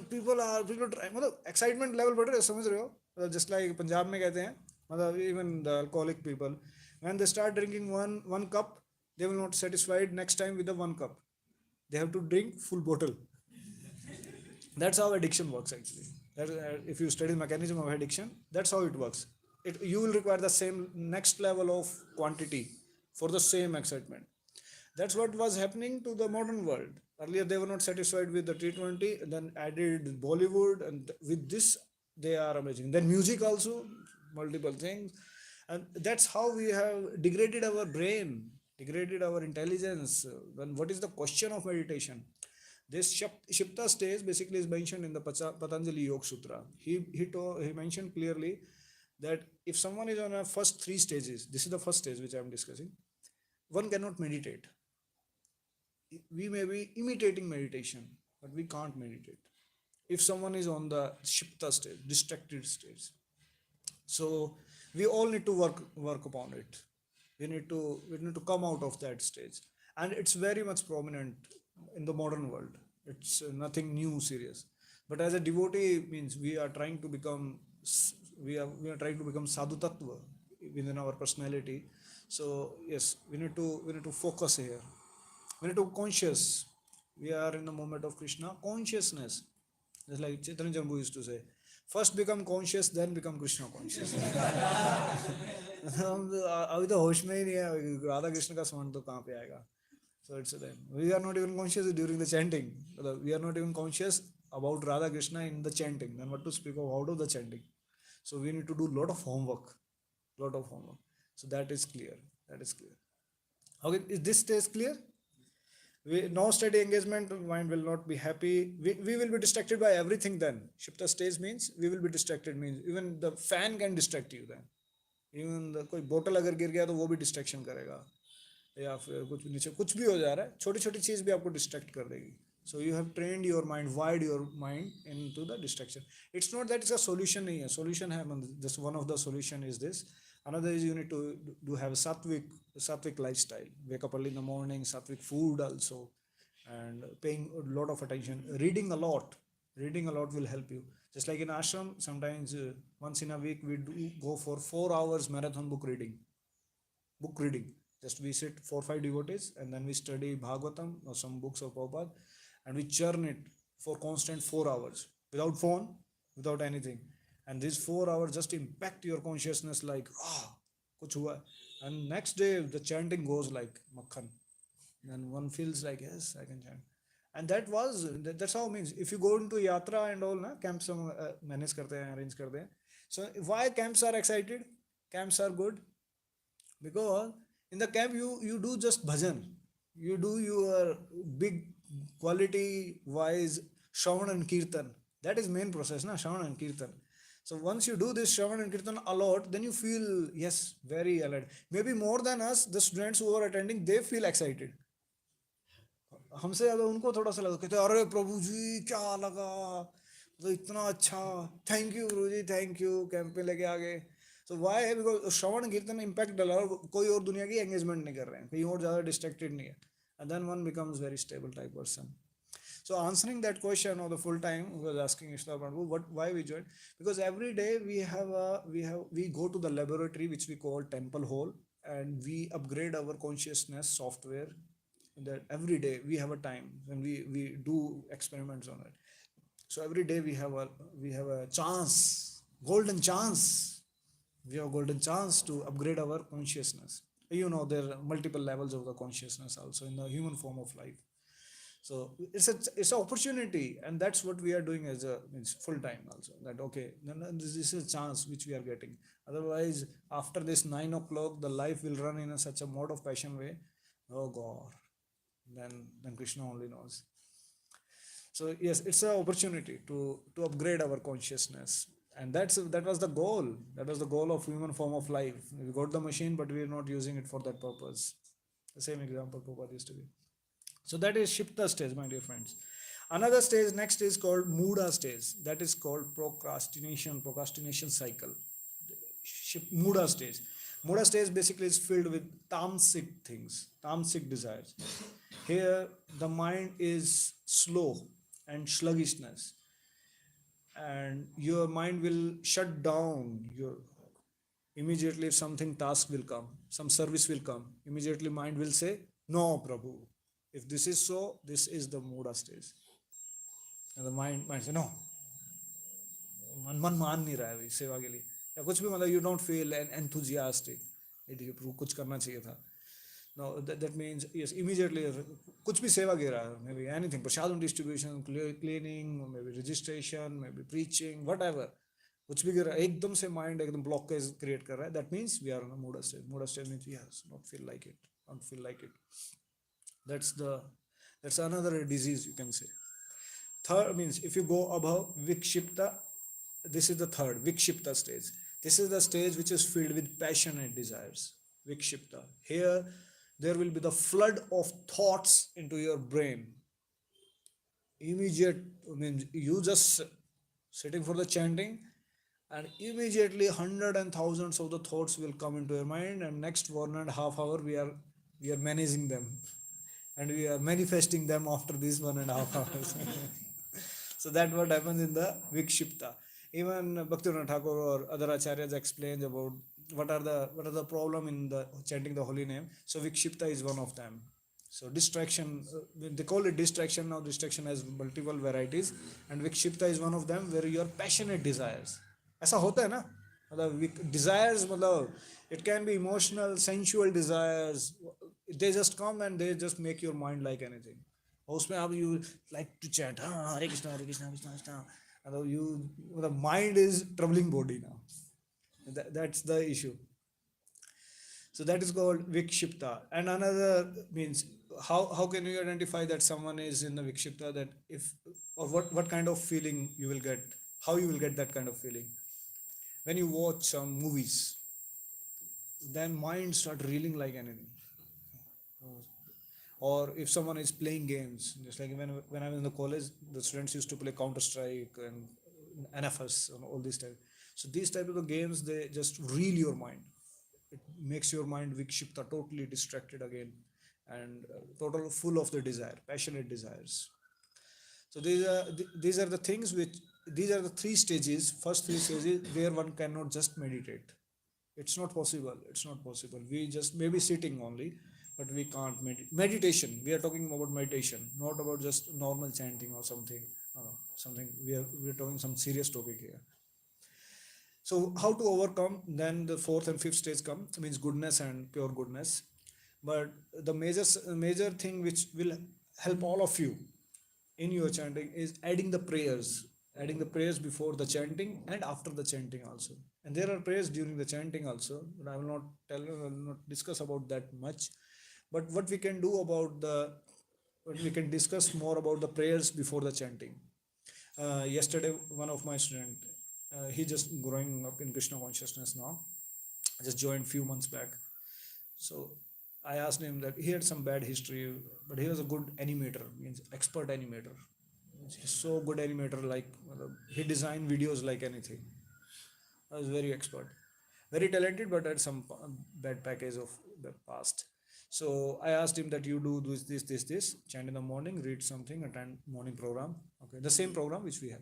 पीपल ट्राई मतलब एक्साइटमेंट लेवल बढ़ रहा है. समझ रहे हो? जस्ट लाइक पंजाब में कहते हैं मतलब even the alcoholic people when they start drinking one cup, they will not satisfied next time with the 1 cup. They have to drink full bottle. That's how addiction works actually. If you study the mechanism of addiction, that's how it works. You will require the same next level of quantity for the same excitement. That's what was happening to the modern world. Earlier they were not satisfied with the T20, then added Bollywood, and with this they are amazing. Then music also, multiple things. And that's how we have degraded our brain, degraded our intelligence. Then what is the question of meditation? This Shipta stage basically is mentioned in the Patanjali Yoga Sutra. He mentioned clearly that if someone is on a first 3 stages, this is the first stage which I am discussing, one cannot meditate. We may be imitating meditation, but we can't meditate. If someone is on the Shipta stage, distracted stage. So we all need to work upon it. We need to come out of that stage, and it's very much prominent in the modern world. It's nothing new, serious. But as a devotee means we are trying to become we are trying to become sadhu tattva within our personality. So yes, we need to focus here. We need to conscious. We are in the moment of Krishna consciousness. Just like Chaitanya Jambu used to say, first become conscious, then become Krishna conscious. हम अभी तो होश में ही नहीं है, राधा कृष्ण का स्मरण तो कहाँ पे आएगा? So it's then we are not even conscious during the chanting. We are not even conscious about Radha Krishna in the chanting. Then what to speak of out of the chanting? So we need to do lot of homework, lot of homework. So that is clear. That is clear. Okay, is this stage clear? No steady engagement, mind will not be happy. We will be distracted by everything then. Shipta stage means we will be distracted, means even the fan can distract you then. Even the कोई बोतल अगर गिर गया तो वो भी distraction करेगा, या फिर कुछ नीचे कुछ भी हो जा रहा है, छोटी छोटी चीज़ भी आपको डिस्ट्रैक्ट कर देगी. So you have trained your mind, wired your mind into the distraction. It's not that it's a solution नहीं है, solution है. This one of the solution is this. Another is you need to do have sattvic lifestyle. Wake up early in the morning, sattvic food also, and paying a lot of attention. Reading a lot will help you. Just like in ashram, sometimes once in a week we do go for 4 hours marathon book reading. Just we sit 4-5 devotees and then we study Bhagavatam or some books of Prabhupada, and we churn it for constant 4 hours without phone, without anything. And these 4 hours just impact your consciousness like, kuch hua. And next day the chanting goes like makhan. And one feels like, yes, I can chant. And that's how it means. If you go into yatra and all, na, camps manage karte hain, arrange karte hain. So why camps are excited? Camps are good because in the camp you do just bhajan. You do your big quality wise Shravan and Kirtan. That is main process, na, Shravan and Kirtan. So once you do this Shravan and Kirtan a lot, then you feel, yes, very alert. Maybe more than us, the students who are attending, they feel excited. हमसे ज़्यादा उनको थोड़ा सा लगा, कहते अरे प्रभु जी क्या लगा, तो इतना अच्छा, thank you Prabhu ji, thank you, camp पे लेके आ गए. So why है? Because श्रवण कीर्तन इम्पैक्ट डाला और कोई और दुनिया की एंगेजमेंट नहीं कर रहे हैं, कहीं और ज़्यादा डिस्ट्रैक्टेड नहीं है, and then one becomes very stable type person. So answering that question of the full time was asking Ishtar Prabhu, why we joined? Because every day we go to the laboratory which we call temple hall, and we upgrade our consciousness software. That every day we have a time when we do experiments on it. So every day we have a chance, golden chance. We have a golden chance to upgrade our consciousness. You know, there are multiple levels of the consciousness also in the human form of life. So it's an opportunity, and that's what we are doing as means full time also. That okay, this is a chance which we are getting. Otherwise, after this 9 o'clock, the life will run in such a mode of passion way. Oh God, then Krishna only knows. So yes, it's an opportunity to upgrade our consciousness, and that was the goal. That was the goal of human form of life. We got the machine, but we are not using it for that purpose. The same example Prabhupada used to give. So that is Shipta stage, my dear friends. Another stage next is called Muda stage. That is called procrastination cycle. Muda stage. Muda stage basically is filled with tamasic things, tamasic desires. Here the mind is slow and sluggishness, and your mind will shut down. Immediately if something task will come, some service will come, immediately mind will say, no Prabhu, if this is so, this is the Muda stage. And the mind say, no, मन मान नहीं रहा है अभी सेवा के लिए, या कुछ भी, मतलब you don't feel enthusiastic, कुछ करना चाहिए था. No, that means yes, immediately कुछ भी सेवा गिर रहा है, maybe anything, प्रसाद distribution, cleaning, maybe registration, maybe preaching, whatever, कुछ भी गिर रहा है, एकदम से mind एकदम blockage create कर रहा है. That means we are on a Muda stage. Muda stage means yes, don't feel like it. That's another disease, you can say. Third means if you go above Vikshipta, this is the third Vikshipta stage. This is the stage which is filled with passionate desires. Vikshipta. Here there will be the flood of thoughts into your brain. Immediate, means you just sitting for the chanting, and immediately hundreds and thousands of the thoughts will come into your mind, and next 1.5 hours we are managing them, and we are manifesting them after these 1.5 hours. So that's what happens in the Vikshipta. Even Bhaktivinoda Thakur or other acharyas explain about what are the problem in the chanting the holy name. So vikshipta is one of them. So distraction, they call it distraction now. Distraction has multiple varieties, and vikshipta is one of them where your passionate desires. ऐसा होता है ना, मतलब desires मतलब it can be emotional, sensual desires. They just come and they just make your mind like anything. और उसमें आप you like to chant हाँ हरे Krishna Krishna Krishna, and you the mind is troubling body now. That's the issue. So that is called vikshipta. And another means how can you identify that someone is in the vikshipta, that if or what kind of feeling you will get, how you will get that kind of feeling when you watch some movies, then mind start reeling like anything. Or if someone is playing games, just like when I was in the college, the students used to play Counter Strike and NFS and all these type. So these type of the games, they just reel your mind. It makes your mind vikshipta, totally distracted again, and total full of the desire, passionate desires. So these are the things which, these are the three stages, first three stages where one cannot just meditate. It's not possible. It's not possible. We just maybe sitting only, but we can't meditation. We are talking about meditation, not about just normal chanting or something. Something we are talking some serious topic here. So how to overcome? Then the fourth and fifth stage come, means goodness and pure goodness. But the major thing which will help all of you in your chanting is adding the prayers before the chanting and after the chanting also. And there are prayers during the chanting also, but I will not discuss about that much. But what we can do about what we can discuss more about the prayers before the chanting. Yesterday, one of my student, he just growing up in Krishna consciousness now, just joined few months back. So I asked him that he had some bad history, but he was a good animator, means expert animator. He's so good animator, like he designed videos like anything. I was very expert, very talented, but had some bad package of the past. So I asked him that you do this, chant in the morning, read something, attend morning program. Okay, the same program which we have.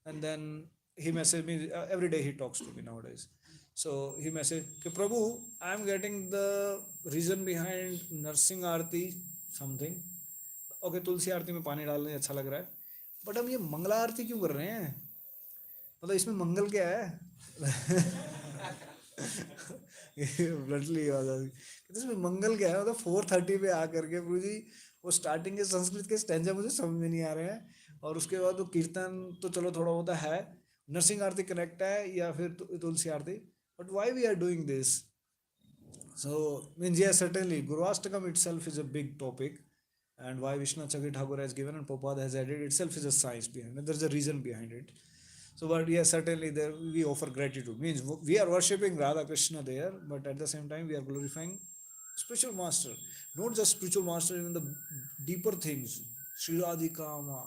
And then he messaged me every day. He talks to me nowadays. So he messaged, Prabhu, I am getting the reason behind nursing Aarti something. Okay, तुलसी आरती में पानी डालने अच्छा लग रहा है, but हम ये मंगला आरती क्यों कर रहे हैं? मतलब इसमें मंगल क्या है? ब्लंटली इसमें मंगल क्या है? मतलब 4:30 पे आकर के प्रभु जी वो स्टार्टिंग के संस्कृत के स्टैंजा मुझे समझ में नहीं आ रहे हैं, और उसके बाद वो कीर्तन तो चलो थोड़ा होता है, नरसिंह आरती कनेक्ट है या फिर Tulsi aarti, but why we are doing this? So, means yes, certainly, Gurvastakam itself is a big topic, and why Vishnu Chakri Thakur has given and Prabhupada has added itself is a science behind it. There's a reason behind it. So, but yes, certainly there we offer gratitude. Means we are worshipping Radha Krishna there, but at the same time we are glorifying spiritual master. Not just spiritual master, even the deeper things. Sri Radhikama,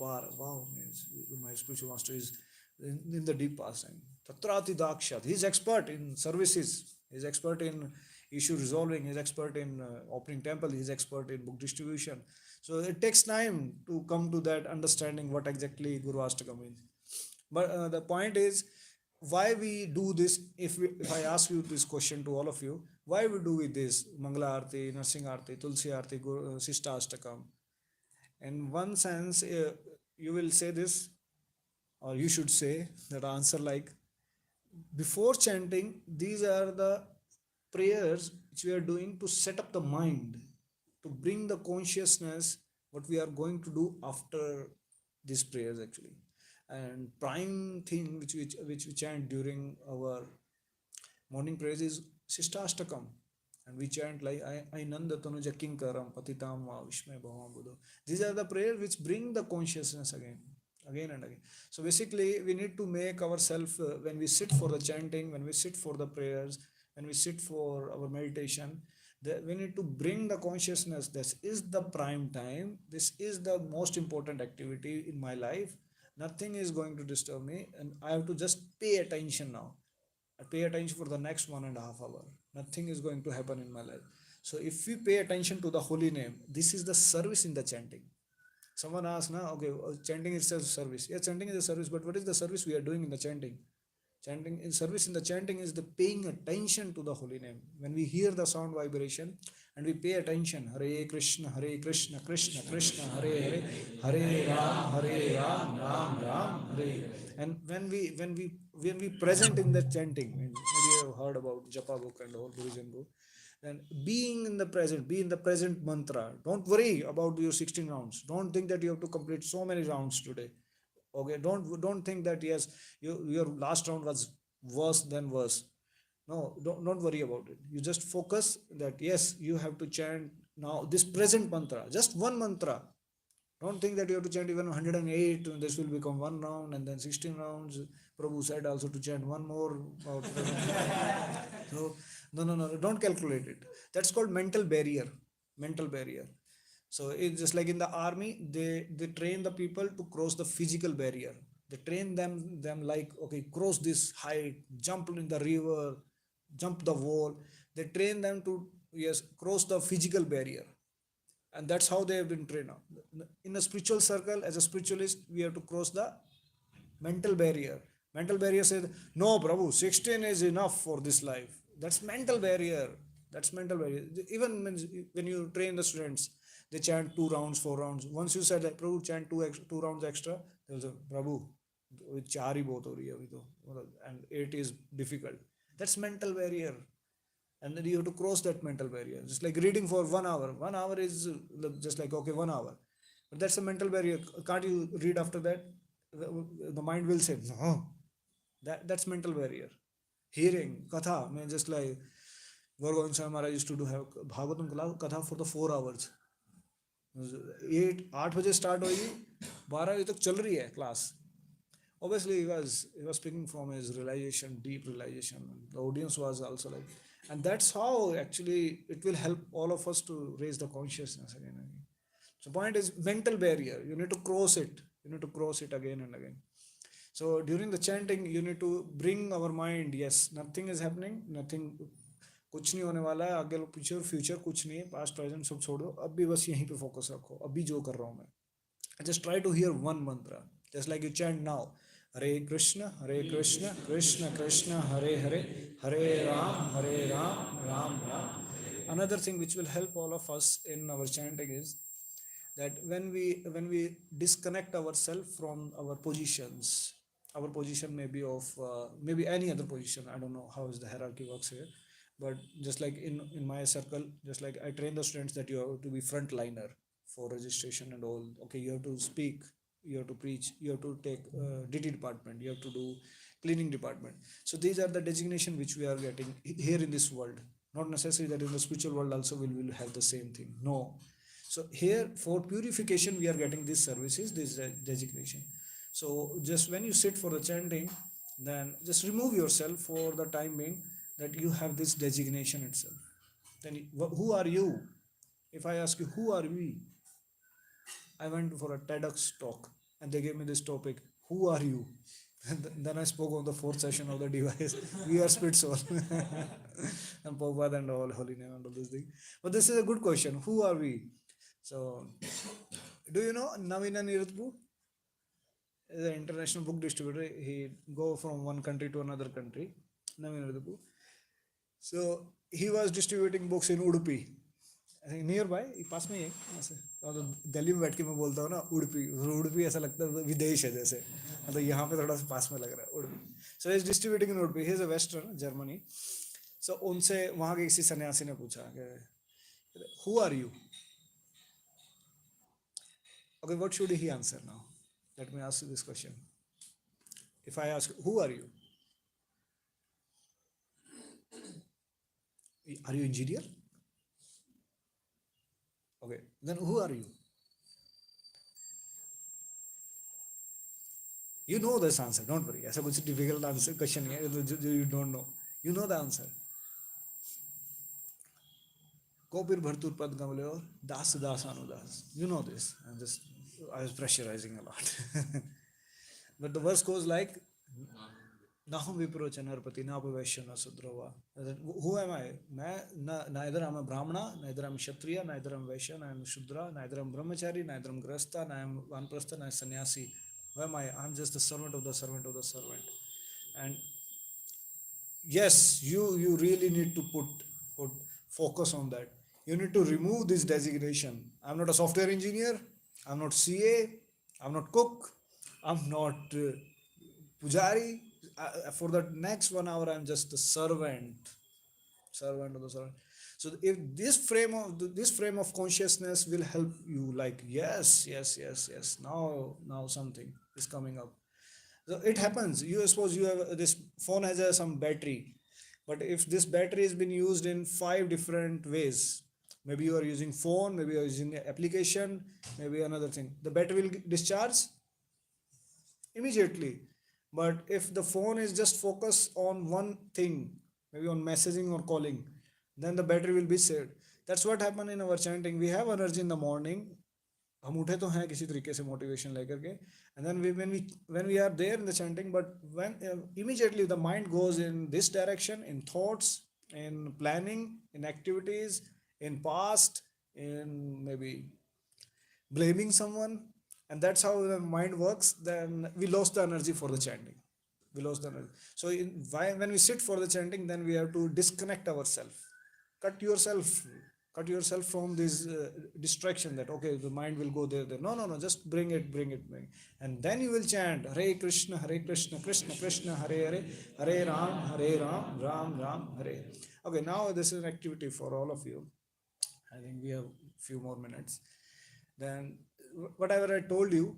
Par. Wow, means my spiritual master is in the deep pastime. Tatrati Dakshat. He is expert in services. He is expert in issue resolving. He is expert in opening temple. He is expert in book distribution. So it takes time to come to that understanding what exactly Guru Ashtaka means. But the point is, why we do this? If I ask you this question to all of you, why we do this? Mangala Arti, Narsing Arti, Tulsi Arti, Sista Ashtakam. In one sense, you will say this, or you should say that answer like, before chanting, these are the prayers which we are doing to set up the mind, to bring the consciousness what we are going to do after these prayers actually. And prime thing which we chant during our morning prayers is Sistashtakam. And we chant like I Nanda Tanuja Kinkaram Patitam Vishme Bhavam Buddha. These are the prayers which bring the consciousness again and again. So basically, we need to make ourselves, when we sit for the chanting, when we sit for the prayers, when we sit for our meditation, we need to bring the consciousness. This is the prime time. This is the most important activity in my life. Nothing is going to disturb me, and I have to just pay attention now. I pay attention for the next 1.5 hours. Nothing is going to happen in my life. So if we pay attention to the holy name, this is the service in the chanting. Someone asked, na, okay, chanting itself service. Yeah, chanting is a service, but what is the service we are doing in the chanting? Chanting in service in the chanting is the paying attention to the holy name. When we hear the sound vibration and we pay attention, Hare Krishna, Krishna Krishna, Hare Hare, Hare Ram, Ram, Hare. And when we present in the chanting, maybe you have heard about Japa book and all Buddhism book, and being in the present, be in the present mantra. Don't worry about your 16 rounds. Don't think that you have to complete so many rounds today. Okay, don't think that yes, your last round was worse than worse. No, don't worry about it. You just focus that yes, you have to chant now this present mantra, just one mantra. Don't think that you have to chant even 108 and this will become one round and then 16 rounds. Prabhu said also to chant one more. So no, don't calculate it. That's called mental barrier. Mental barrier. So it's just like in the army, they train the people to cross the physical barrier. They train them like, okay, cross this height, jump in the river, jump the wall. They train them to, yes, cross the physical barrier. And that's how they have been trained. In a spiritual circle, as a spiritualist, we have to cross the mental barrier. Mental barrier says, no, Prabhu, 16 is enough for this life. That's mental barrier. That's mental barrier. Even when you train the students, they chant 2 rounds, 4 rounds. Once you said that, Prabhu, chant two rounds extra, they will say, Prabhu, char hi bahut ho rahi hai abhi to, and 8 is difficult. That's mental barrier. And then you have to cross that mental barrier. Just like reading for 1 hour. 1 hour is just like, okay, 1 hour. But that's a mental barrier. Can't you read after that? The mind will say, no. That's mental barrier. Hearing, katha, I mean, just like Gaur Maharaj used to do have Bhagavatam katha for the 4 hours. 8 बजे start होगी, 12 बजे तक चल रही है class. Obviously he was speaking from his realization, deep realization. The audience was also like, and that's how actually it will help all of us to raise the consciousness again and again. So point is mental barrier. You need to cross it. You need to cross it again and again. So during the chanting, you need to bring our mind. Yes, nothing is happening. Nothing. कुछ नहीं होने वाला है. आगे पीछे future कुछ नहीं है. पास्ट प्रेजेंट सब छोड़ो. अब भी बस यहीं पे फोकस रखो. अभी जो कर रहा हूँ मैं. Just try to hear one mantra. Just like you chant now. Hare Krishna, Krishna Krishna, Hare Hare, Hare Ram, Ram Ram. Another thing which will help all of us in our chanting is that when we disconnect ourselves from our positions, our position may be of maybe any other position. I don't know how is the hierarchy works here, but just like in my circle, just like I train the students that you have to be frontliner for registration and all. Okay, you have to speak, you have to preach, you have to take DT department, you have to do cleaning department. So these are the designation which we are getting here in this world. Not necessary that in the spiritual world also we will have the same thing. No. So here for purification we are getting these services, this designation. So just when you sit for the chanting, then just remove yourself for the time being that you have this designation itself. Then who are you? If I ask you, who are we? I went for a TEDx talk and they gave me this topic, who are you? And then I spoke on the fourth session of the device. We are spirit soul. And Prabhupada and all, holy name and all this thing. But this is a good question. Who are we? So, do you know Navina Nirutpu? Is an international book distributor. He go from one country to another country. Navina Nirutpu. So, he was distributing books in Udupi. I think near by, पास में ही है ऐसे. तो दिल्ली में बैठ के मैं बोलता हूँ ना उडुपी ऐसा लगता है विदेश है जैसे. मतलब यहाँ पे थोड़ा सा पास में लग रहा है Udupi. So he is distributing in Udupi. He is a Western, Germany. So उनसे वहाँ के किसी सन्यासी ने पूछा कि who are you? Okay, what should he answer now? Let me ask you this question. If I ask, who are you? Are you engineer? Okay, then who are you? You know this answer, don't worry. ऐसा कुछ difficult answer question नहीं है you don't know. You know the answer. Kopir Bhartur Pad Gamle or Das Das Anudas. You know this. I was pressurizing a lot. But the verse goes like, Nahum viprocha narpati napaveshya na sudrova. Who am I? Neither I'm a Brahmana, neither I'm Kshatriya, neither I'm Vaishya, neither I'm Shudra, neither I'm Brahmachari, neither I'm Grasta, neither I'm Vanprastha, neither Sannyasi. Who am I? I'm just the servant of the servant of the servant. And yes, you really need to put focus on that. You need to remove this designation. I'm not a software engineer, I'm not CA, I'm not cook, I'm not pujari. For the next 1 hour I'm just the servant of the servant. So if this frame of consciousness will help you, like, yes, now something is coming up. So it happens. You suppose you have this phone has some battery, but if this battery has been used in 5 different ways, maybe you are using phone, maybe you are using application, maybe another thing, the battery will discharge immediately. But if the phone is just focused on one thing, maybe on messaging or calling, then the battery will be saved. That's what happened in our chanting. We have energy in the morning, हम उठे तो हैं किसी तरीके से motivation लेकर के, and then when we are there in the chanting, but when immediately the mind goes in this direction, in thoughts, in planning, in activities, in past, in maybe blaming someone, and that's how the mind works. Then we lost the energy for the chanting. We lost the energy. So when we sit for the chanting, then we have to disconnect ourselves, cut yourself cut yourself from this distraction, that okay, the mind will go there. No, just bring it, and then you will chant Hare Krishna, Krishna Krishna, Hare Hare, Hare Ram, Ram Ram, Hare. Okay, now this is an activity for all of you. I think we have few more minutes. Then whatever I told you,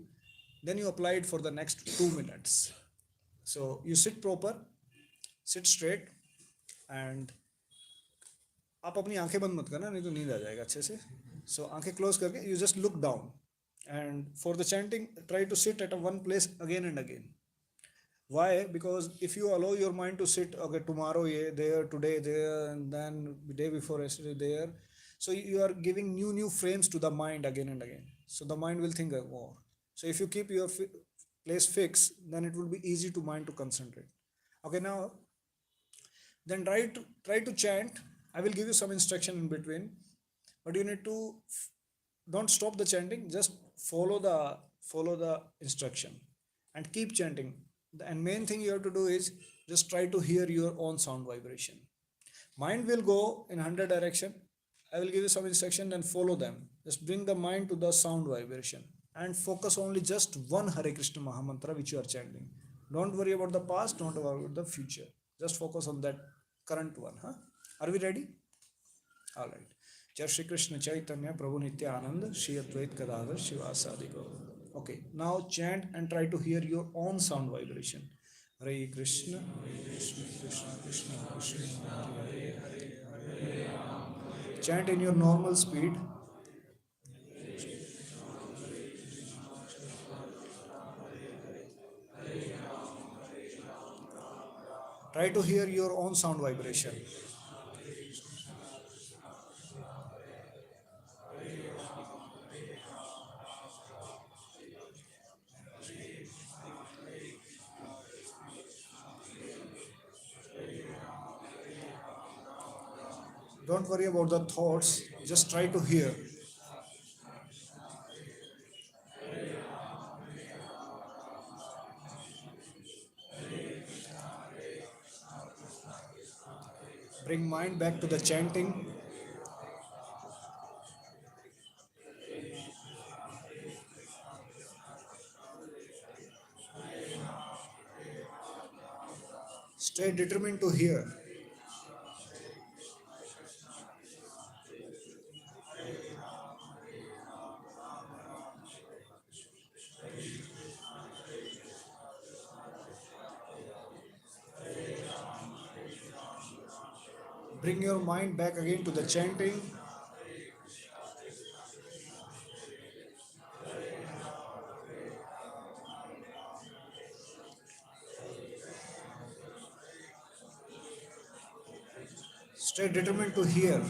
then you apply it for the next 2 minutes. So you sit proper, sit straight, and आप अपनी आंखें बंद मत करना, नहीं तो नींद आ जाएगा अच्छे से. सो आंखें क्लोज करके you just look down, and for the chanting try to sit at a one place again and again. Why? Because if you allow your mind to sit, okay, tomorrow there, today there, and then the day before yesterday there, so you are giving new frames to the mind again and again. So the mind will think more. So if you keep your place fixed, then it will be easy to mind to concentrate. Okay, now then try to chant. I will give you some instruction in between, but you need to don't stop the chanting, just follow the instruction and keep chanting. And main thing you have to do is just try to hear your own sound vibration. Mind will go in 100 direction. I will give you some instruction and follow them. Just bring the mind to the sound vibration and focus only just one Hare Krishna Mahamantra which you are chanting. Don't worry about the past, don't worry about the future. Just focus on that current one. Are we ready? All right. Jai Shri Krishna Chaitanya Prabhu Nityananda Shri Advait Gadadhar Shivasadi Gaur. Okay, now chant and try to hear your own sound vibration. Hare Krishna, Krishna Krishna, Krishna Krishna, Hare Hare. Chant in your normal speed. Try to hear your own sound vibration. Don't worry about the thoughts, just try to hear. Bring mind back to the chanting. Stay determined to hear. Bring your mind back again to the chanting. Stay determined to hear.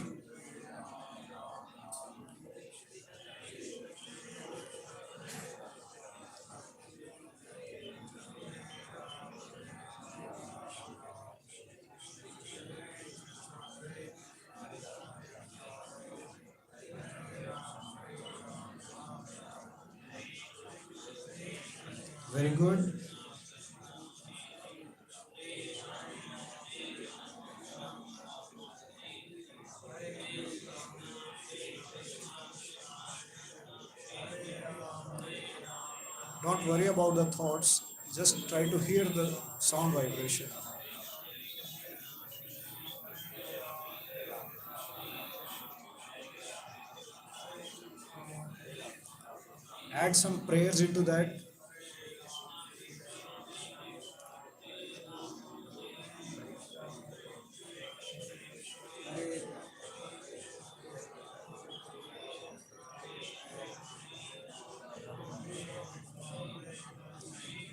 Very good. Don't worry about the thoughts. Just try to hear the sound vibration. Add some prayers into that.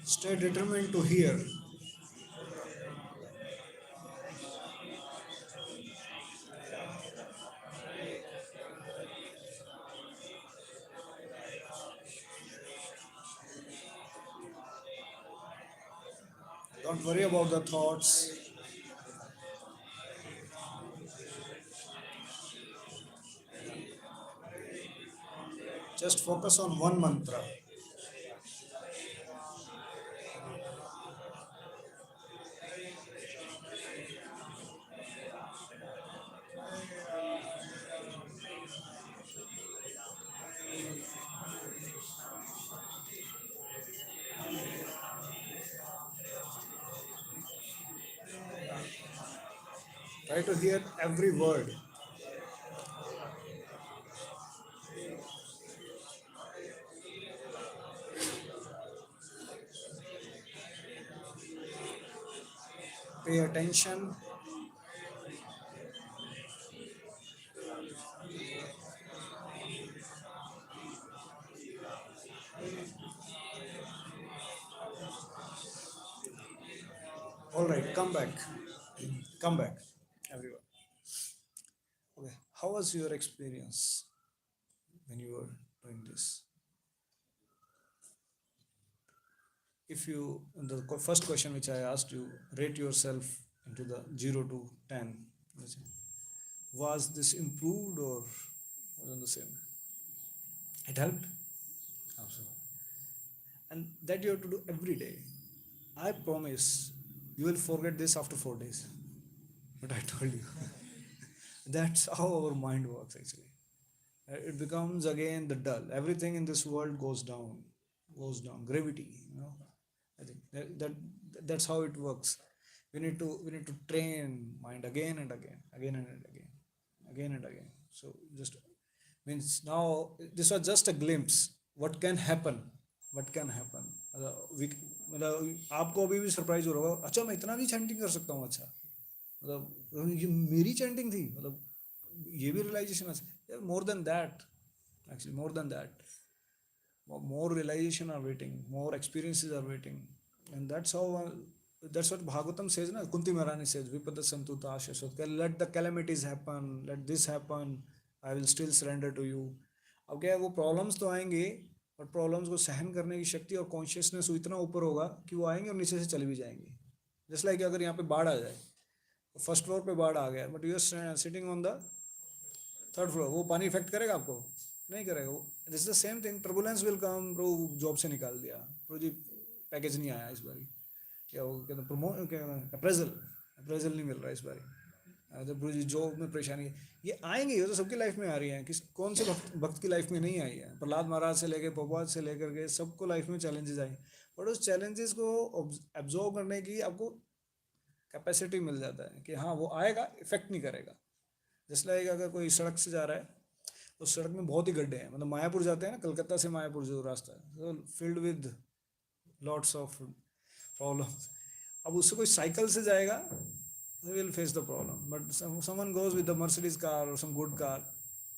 Stay determined to hear. Don't worry about the thoughts. Just focus on one mantra. Try to hear every word. Pay attention. All right, come back. Come back, everyone. Okay, how was your experience when you were doing this? If you, the first question which I asked you, rate yourself into the 0 to 10. Was this improved or was it the same? It helped? Absolutely. And that you have to do every day. I promise you will forget this after 4 days. But I told you. That's how our mind works actually. It becomes again the dull. Everything in this world goes down, goes down. Gravity, you know. I think that's how it works. We need to train mind again and again, again and again, again and again. So just means now this was just a glimpse. What can happen? What can happen? मतलब आपको अभी भी surprise हो रहा होगा, अच्छा मैं इतना भी चैंटिंग कर सकता हूँ, अच्छा मतलब ये मेरी चैंटिंग थी, मतलब ये भी realization more than that, actually more than that, more realization are waiting, more experiences are waiting, and that's how that's what Bhagavatam says na, Kunti Maharani says Vipada ta shashwat, let the calamities happen, let this happen, I will still surrender to you. अब क्या है, वो problems तो आएंगे, और problems को सहन करने की शक्ति और कॉन्शियसनेस इतना ऊपर होगा कि वो आएंगे और नीचे से चले भी जाएंगे. जस्ट लाइक अगर यहाँ पे बाढ़ आ जाए, फर्स्ट फ्लोर पे बाढ़ आ गया, but you are sitting on the third floor, वो पानी इफेक्ट करेगा आपको? नहीं करेगा. This is the same thing, turbulence will come. Bro job से निकाल दिया, ब्रो जी पैकेज नहीं आया इस बारी, क्या वो कहते अप्रेजल नहीं मिल रहा इस बारी, जब ब्रो जी जॉब में परेशानी है. ये आएंगे, ये तो सबकी लाइफ में आ रही है. किस कौन से भक्त की लाइफ में नहीं आई है? प्रहलाद महाराज से लेकर प्रभुपाद से लेकर के सबको लाइफ में चैलेंजेस आई, बट उस चैलेंजेस को एब्जॉर्व करने की आपको कैपेसिटी मिल जाता है कि हाँ वो आएगा, इफेक्ट नहीं करेगा. जस्ट लाइक अगर कोई सड़क से जा रहा है, उस सड़क में बहुत ही गड्ढे हैं, मतलब मायापुर जाते हैं ना, कलकत्ता से मायापुर जो रास्ता है, filled with lots of problems. अब उससे कोई साइकिल से जाएगा, will face the problem, but someone goes with the Mercedes car और सम गुड कार,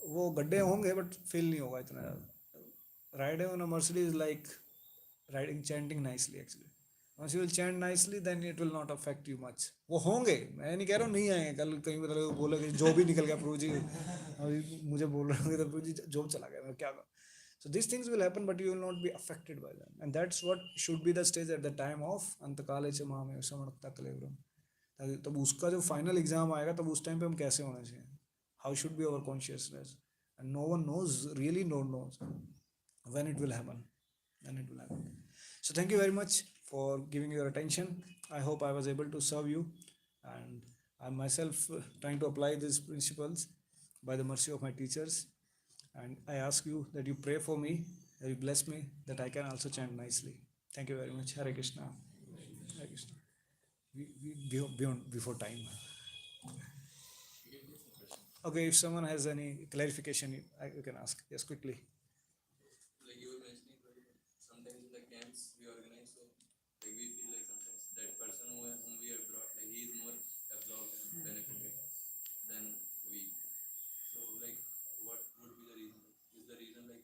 वो गड्ढे होंगे बट फील नहीं होगा इतना ज़्यादा. Riding on a Mercedes like riding chanting nicely actually. once you will chant nicely then it will not affect you much. वो होंगे, मैं नहीं कह रहा हूँ नहीं आएंगे. कल कहीं मतलब बोला कि जॉब ही निकल गया प्रभु जी, अभी मुझे बोल रहे होंगे तो प्रभु जी जॉब चला गया, मैं क्या करूँ. So these things will happen, but you will not be affected by them, and that's what should be the stage at the time of अंतकाले च महामेव समर्पता कलेवरम. तब उसका जो फाइनल एग्जाम आएगा, तब उस टाइम पे हम कैसे होना चाहिए, how should be our consciousness, and no one knows, really no knows when it will happen, when it will happen. So thank you very much for giving your attention. I hope I was able to serve you, and I'm myself trying to apply these principles by the mercy of my teachers. And I ask you that you pray for me, that you bless me, that I can also chant nicely. Thank you very much. Hare Krishna. Hare Krishna. Beyond before time. Okay, if someone has any clarification, you can ask. Yes, quickly. Like you were mentioning, sometimes in the camps we organize, so like we feel like sometimes that person whom we have brought, like he is more absorbed and benefited than we. So like, what would be the reason? Is the reason like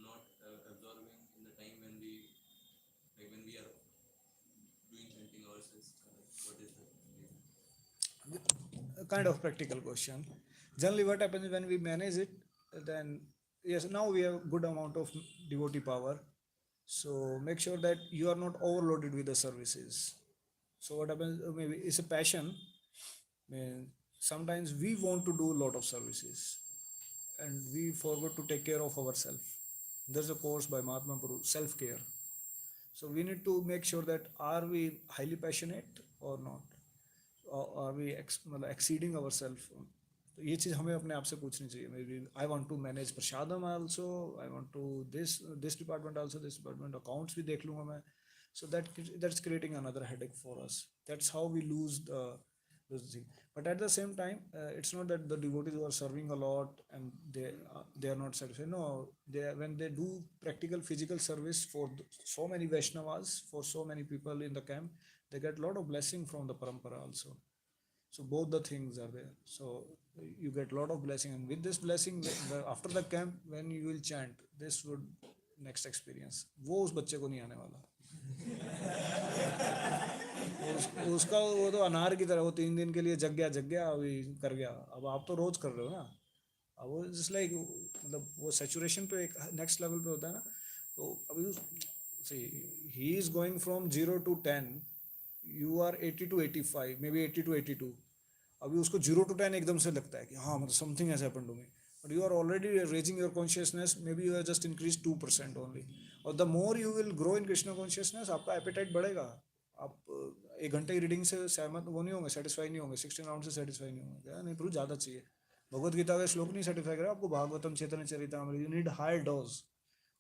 not absorbing in the time when we are doing chanting ourselves? What is the reason? A kind of practical question. Generally, what happens when we manage it, then yes, now we have good amount of devotee power. So make sure that you are not overloaded with the services. So what happens? Maybe it's a passion. I mean, sometimes we want to do a lot of services, and we forgot to take care of ourselves. There's a course by Mahatma Prabhu, self care. So we need to make sure that are we highly passionate or not, or are we exceeding ourselves. तो ये चीज़ हमें अपने आप से पूछनी चाहिए. Maybe I want to manage prasadam also, I want to this department also, this department accounts भी देख लूँगा मैं. So that's creating another headache for us. That's how we lose those things. But at the same time, it's not that the devotees who are serving a lot and they are not satisfied. No, when they do practical physical service for so many Vaishnavas, for so many people in the camp, they get a lot of blessing from the parampara also. So both the things are there. So you get a lot of blessing, and with this blessing, after the camp, when you will chant, this would next experience. वो उस बच्चे को नहीं आने वाला. उसका वो तो अनार की तरह, वो 3 दिन के लिए जग गया अभी कर गया. अब आप तो रोज कर रहे हो ना. अब वो जस्ट लाइक मतलब वो सैचुरेशन पे एक नेक्स्ट लेवल पे होता है ना. तो अभी ही is going from 0 to 10, you are 80 to 85, maybe 80 to 82. अभी उसको 0 to 10 एकदम से लगता है कि हाँ मतलब something has happened to me, but you are already raising your consciousness. Maybe you are just increase 2% only. और the more you will grow in Krishna consciousness, आपका एपेटाइट बढ़ेगा. आप 1 घंटे की रीडिंग से सहमत वो नहीं होंगे, सेटिस्फाई नहीं होंगे, 16 राउंड से सेटिस्फाई नहीं होंगे. क्या नहीं, प्रभु ज़्यादा चाहिए. भगवत गीता का श्लोक नहीं सेटिस्फाई करेगा आपको, Bhagavatam Chaitanya Charitamrita, you need higher dose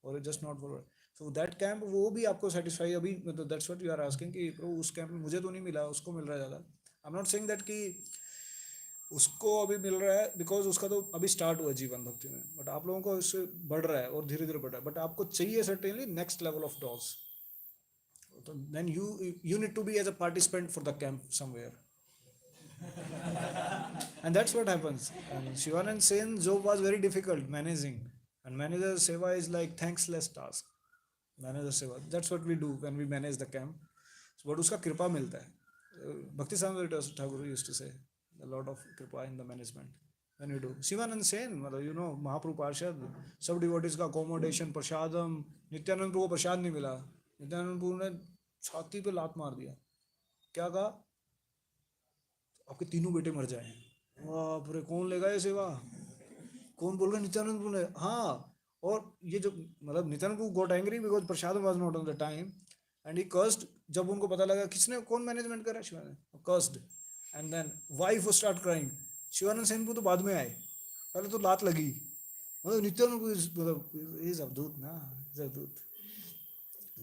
और just not for. So that camp वो भी आपको सेटिस्फाई अभी, मतलब that's what you are asking कि प्रभु उस कैंप में मुझे तो नहीं मिला, उसको मिल रहा है ज़्यादा. I am not saying that कि उसको अभी मिल रहा है बिकॉज उसका तो अभी स्टार्ट हुआ जीवन भक्ति में, बट आप लोगों को इससे बढ़ रहा है और धीरे धीरे बढ़ रहा है. बट आपको चाहिए certainly next level of dose. So then you need to be as a participant for the camp somewhere. And that's what happens. And Shivanand Sen's job was very difficult managing. And manager seva is like thankless task. Manager seva. That's what we do when we manage the camp. So, but uska kripa milta hai. Bhakti Samvita Thakur used to say, a lot of kripa in the management. When we do. Shivanand Sen, you know, Mahaprabhu Parshad, सब devotees का accommodation, प्रसादम, नित्यानंद प्रभु को प्रसाद नहीं मिला. नित्यानंद प्रभु ने छाती पे लात मार दिया. क्या कहा? आपके 3 बेटे मर जाए. बाप रे, कौन लेगा ये सेवा? कौन बोल रहा है? नित्यानंद प्रभु ने. हाँ, और ये जो मतलब Nityananda Prabhu got angry because prasad was not on the time and he cursed. जब उनको पता लगा किसने कौन मैनेजमेंट करा, Shivananda cursed. And then wife वो स्टार्ट क्राइंग. शिवानंद सेन को तो बाद में आए, पहले तो लात लगी. मतलब नित्यानंद प्रभु इज अवधूत ना, is avadhut.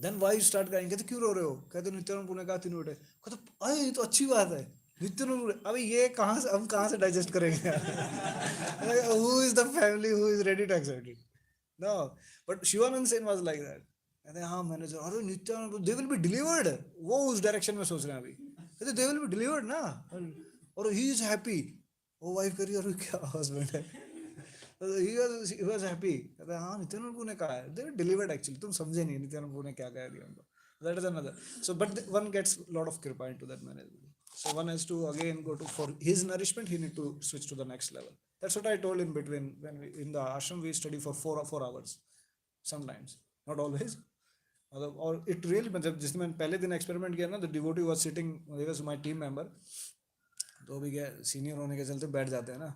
Then wife start करेंगे, कहते क्यों रो रहे हो? कहते नित्यानंद प्रभु ने कहा 3 बेटे. कहते अरे ये तो अच्छी बात है. नित्यानंद प्रभु, अभी ये कहाँ से, हम कहाँ से डाइजेस्ट करेंगे? Who is the family who is ready to accept it? No, but Shivananda Sen was like that. कहते हाँ मैनेजर, अरे Nityananda they will be delivered. वो उस डायरेक्शन में सोच रहे हैं अभी. कहते दे विल बी डिलीवर्ड ना, और ही इज हैप्पी. वो वाइफ करी, अरे क्या हस्बैंड है. he was happy. कहता हाँ नित्यानंद प्रभु ने कहा है, they were delivered actually. तुम समझे नहीं नित्यानंद प्रभु ने क्या कह दिया उनको. That is another. So but one gets lot of kripa into that management. So one has to again go to, for his nourishment he need to switch to the next level. That's what I told in between. When we, in the ashram we study for 4 hours sometimes, not always. और it really, मतलब जिस दिन पहले दिन experiment किया ना, the devotee was sitting, he was my team member. तो भी क्या सीनियर होने के चलते बैठ जाते हैं ना,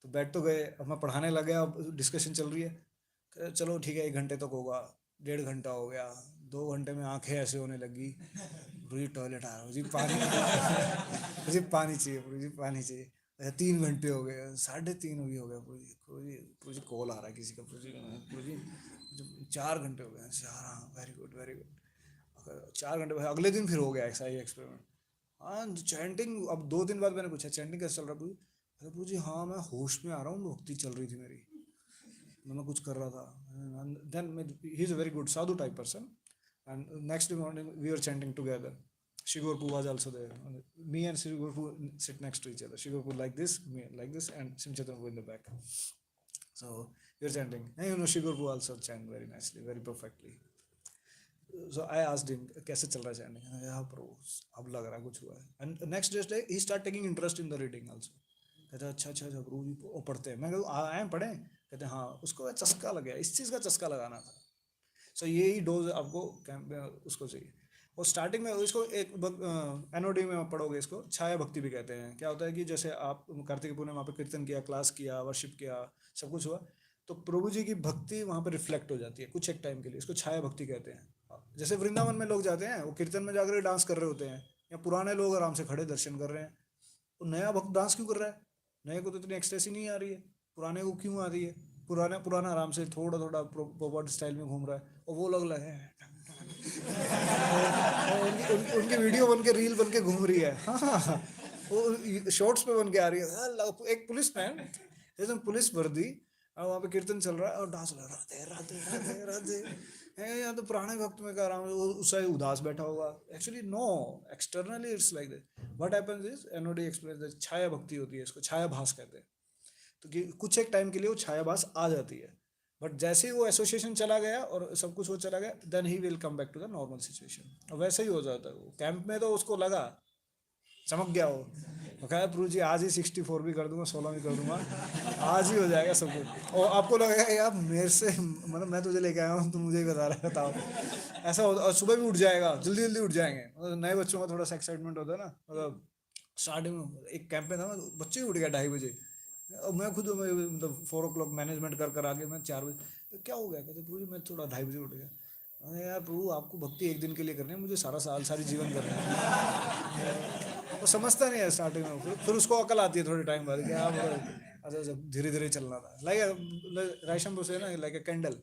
तो बैठ तो गए. अब मैं पढ़ाने लग गया, अब डिस्कशन चल रही है. चलो ठीक है 1 घंटे तक होगा, 1.5 घंटा हो गया, 2 घंटे में आंखें ऐसे होने लगी, गुरु जी टॉयलेट आ रहा हूँ जी, पानी मुझे पानी चाहिए, गुरु जी पानी चाहिए। 3 घंटे हो गए, 3:30 भी हो गया, गुरु जी कॉल आ रहा है किसी का, गुरु जी 4 घंटे हो गए, हाँ वेरी गुड वेरी गुड। 4 घंटे बाद अगले दिन फिर हो गया ऐसा ही एक्सपेरिमेंट। हाँ चैंटिंग, अब 2 दिन बाद मैंने पूछा चैंटिंग कैसे चल रहा है, अरे प्रभु जी हाँ मैं होश में आ रहा हूँ, भक्ति चल रही थी मेरी, मैं कुछ कर रहा था। Then he is a very good sadhu type person, and next morning we were chanting together. Shigurpu was also there. Me and Shigurpu sit next to each other. Shigurpu like this, me like this, and Simchatanpu in the back. So we were chanting. And you know Shigurpu also chant very nicely, very perfectly. So I asked him, कैसे चल रहा है chanting? Yeah, bro, अब लग रहा कुछ हुआ है. And next day he start taking interest in the reading also. कहते हैं अच्छा अच्छा अच्छा गुरु जी वो पढ़ते हैं, मैं कहूँ आए पढ़े, कहते हैं हाँ, उसको चस्का लग गया, इस चीज़ का चस्का लगाना था। सो यही डोज आपको कैंप में उसको चाहिए। और स्टार्टिंग में इसको एक एनओडी में पढ़ोगे, इसको छाया भक्ति भी कहते हैं। क्या होता है कि जैसे आप कार्तिक पूर्णिमा वहाँ पे कीर्तन किया, क्लास किया, वर्शिप किया, सब कुछ हुआ, तो प्रभु जी की भक्ति वहाँ पर रिफ्लेक्ट हो जाती है कुछ एक टाइम के लिए, इसको छाया भक्ति कहते हैं। जैसे वृंदावन में लोग जाते हैं, वो कीर्तन में जाकर डांस कर रहे होते हैं, या पुराने लोग आराम से खड़े दर्शन कर रहे हैं, वो नया भक्त डांस क्यों कर रहा है? नए को तो इतनी एक्सटेसी नहीं आ रही है, पुराने को क्यों आ रही है? पुराना पुराना आराम से थोड़ा थोड़ा पोवर्ड स्टाइल में घूम रहा है, और वो लोग लगे हैं उनकी वीडियो बन के रील बन के घूम रही है, हाँ वो शॉर्ट्स पे बन के आ रही है। एक पुलिस मैन एकदम पुलिस वर्दी, और वहाँ पे कीर्तन चल रहा है और डांस हो रहा है, राधे राधे राधे है। यहाँ तो पुराने भक्त में कर रहा हूँ, उस साइड उदास बैठा होगा। Actually no, externally it's like that. What happens is NOD explains, छाया भक्ति होती है, इसको छाया भास कहते हैं। तो कि कुछ एक टाइम के लिए वो छायाभास आ जाती है, बट जैसे ही वो एसोसिएशन चला गया और सब कुछ वो चला गया, then he will come back to the normal situation. और वैसे ही हो जाता है वो कैंप में, तो उसको लगा चमक गया वो, तो कहा प्रभु जी आज ही 64 भी कर दूंगा, 16 भी कर दूंगा, आज ही हो जाएगा सब कुछ। और आपको लगेगा यार मेरे से, मतलब मैं तुझे लेके आया हूँ, तुम मुझे ही बता रहा है, बताओ ऐसा होता। और सुबह भी उठ जाएगा, जल्दी जल्दी उठ जाएंगे। मतलब नए बच्चों का थोड़ा सा एक्साइटमेंट होता है ना, मतलब स्टार्टिंग में एक कैंप में था, बच्चे ही उठ गया 2:30 बजे, और मैं खुद मतलब 4 o'clock मैनेजमेंट कर आ गया, मैं 4 बजे, तो क्या हो गया? कहते प्रभु जी मैं थोड़ा 2:30 बजे उठ गया। अरे यार प्रभु आपको भक्ति एक दिन के लिए करनी है, मुझे सारा साल सारी जीवन करना है। वो समझता नहीं है स्टार्टिंग में, फिर उसको अकल आती है थोड़े टाइम बाद, कि हाँ मतलब अच्छा धीरे धीरे चलना था। लाइक राइशम से ना, like a candle,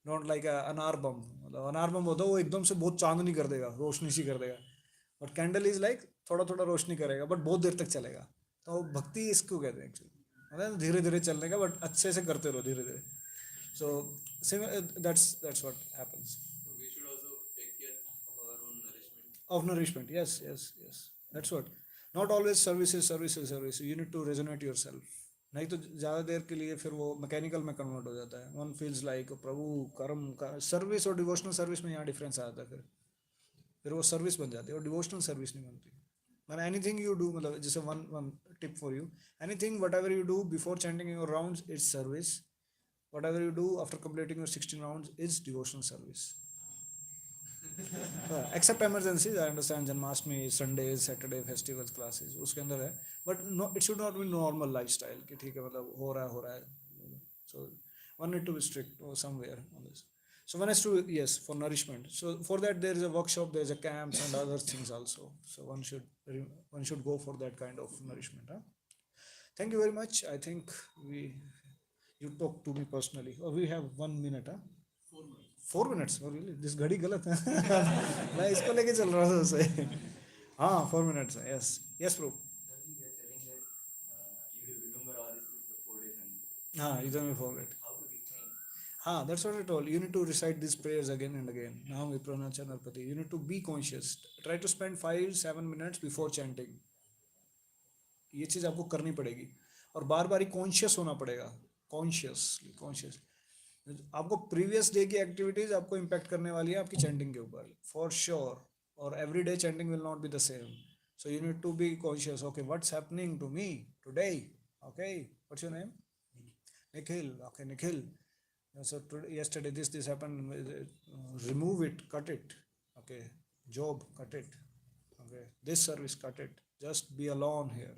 not like अनार बम। मतलब अनार बम होता है वो एकदम से बहुत चांदनी कर देगा, रोशनी सी कर देगा, बट कैंडल इज लाइक थोड़ा थोड़ा रोशनी करेगा, बट बहुत देर तक चलेगा। तो भक्ति इसको कहते हैं एक्चुअली, मतलब धीरे धीरे चलने का, बट अच्छे से करते रहो धीरे धीरे। So that's what happens. So we should also take care of our own nourishment. Of nourishment, yes yes yes, that's what. Not always services, you need to resonate yourself, नहीं तो ज़्यादा देर के लिए फिर वो मैकेनिकल में कन्वर्ट हो जाता है। वन फील्स लाइक प्रभु कर्म का सर्विस, और डिवोशनल सर्विस में यहाँ डिफरेंस आ जाता है। फिर वो सर्विस बन जाती है और डिवोशनल सर्विस नहीं बनती। मतलब एनीथिंग यू डू, मतलब जैसे one one tip for you, anything whatever you do before chanting your rounds is service, whatever you do after completing your 16 rounds is devotional service. Except emergencies, I understand, Janmashtami, Sunday, Saturday, festivals, classes उसके अंदर है, but no it should not be normal life style कि ठीक है मतलब हो रहा है। So one need to be strict somewhere on this. So one has to, yes, for nourishment. So for that there is a workshop, there is a camps and other things also. So one should go for that kind of nourishment. Huh? Thank you very much. I think you talk to me personally. Oh, we have 1 minute. Huh? 4 minutes. Oh really? This घड़ी गलत है। मैं इसको लेके चल रहा था उसे। हाँ 4 minutes है. Yes yes bro. You are telling that you will remember all these things for 4 days and हाँ you don't forget. how to retain. That's what I told. You need to recite these prayers again and again. Now Vipranacha Narpati. You need to be conscious. Try to spend 5-7 minutes before chanting. ये चीज़ आपको करनी पड़ेगी और बार बार ही conscious होना पड़ेगा। Conscious आपको previous day की activities आपको इम्पैक्ट करने वाली है आपकी चैंटिंग के ऊपर फॉर श्योर। और every day chanting will not be the same, so you need to be conscious. Okay what's happening to me today? Okay what's your name? Nikhil. Okay Nikhil. So yesterday this happened. Remove it, cut it. Okay, job, cut it. Okay, this service, cut it. Just be alone here,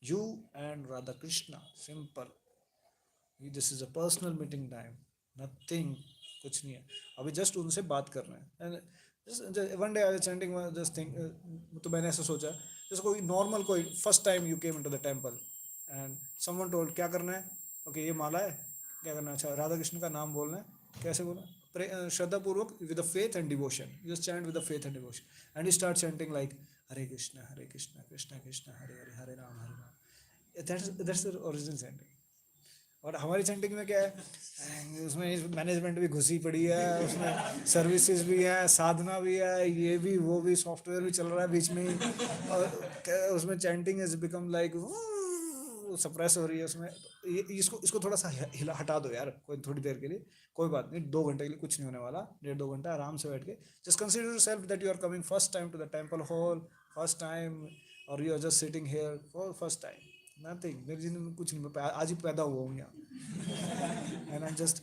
you and Radha Krishna. Simple. This is a personal meeting time. Nothing कुछ नहीं है, अभी just उनसे बात करना है. And one day I was chanting, just think, तो मैंने ऐसा सोचा, जैसे कोई नॉर्मल, कोई first time you came into the temple and someone told क्या करना है, ओके ये माला है, क्या करना है, अच्छा राधा कृष्ण का नाम बोलना है, कैसे बोलना, श्रद्धा पूर्वक, with faith and devotion, you just chant with faith and devotion, and you start chanting like Hare Krishna Krishna Krishna Hare Hare, Hare Ram Hare Ram. That's the original chanting. और हमारी चैंटिंग में क्या है, उसमें मैनेजमेंट भी घुसी पड़ी है, उसमें सर्विसेज भी है, साधना भी है, ये भी वो भी, सॉफ्टवेयर भी चल रहा है बीच में ही, और उसमें chanting is become like suppress हो रही है उसमें. इसको थोड़ा सा हटा दो यार, कोई थोड़ी देर के लिए, कोई बात नहीं, 2 घंटे के लिए कुछ नहीं होने वाला, 1.5-2 घंटा आराम से बैठ के just consider yourself that you are coming first time to the temple hall, first time, और you are just sitting here for first time. Nothing, मेरी जिंदगी में कुछ नहीं, मैं आज ही पैदा हुआ हूँ यहाँ. And I just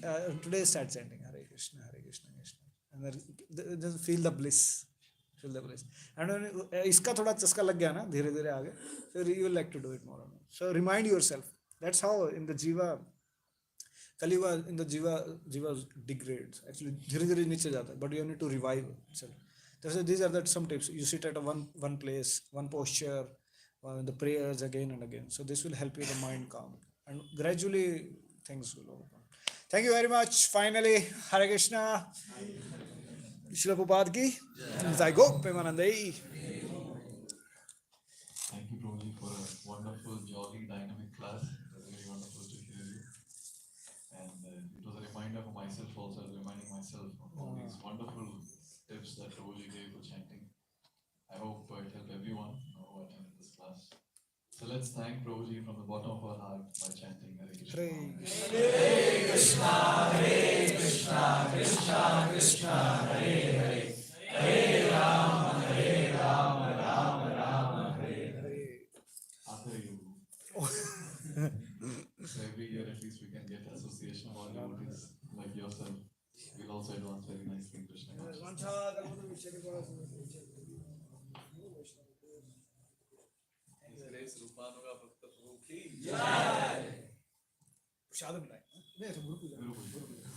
today start chanting Hare Krishna Krishna, and just feel the bliss, feel the bliss. And इसका थोड़ा चस्का लग गया ना धीरे धीरे आगे, फिर you like to do it more. So remind yourself, that's how in the jiva Kaliyuga, in the jiva degrades actually, धीरे धीरे नीचे जाता है, but you need to revive itself. So these are the some tips. You sit at one place, one posture, the prayers again and again. So this will help you the mind calm, and gradually things will open. Thank you very much. Finally, Hare Krishna. Srila Prabhupada ki jai. Go Premanandai. Thank you, Prabhuji, for a wonderful, jolly, dynamic class. It was really wonderful to hear you. And it was a reminder for myself also. I was reminding myself of all these wonderful tips that Prabhuji gave for chanting. I hope it helped everyone who attended this class. So let's thank Prabhuji from the bottom of our heart by chanting Hare Krishna. Hare Krishna, Krishna Krishna, Hare Hare, Hare Ram, Ram Ram, Hare Hare. After you. So every year at least we can get association of all devotees like yourself. We'll also advance very nicely in Krishna consciousness. Rupanuga Bhakta Prabhu ki प्रसाद मिलाए. नहीं, गुरु पूजा. Guru Puja.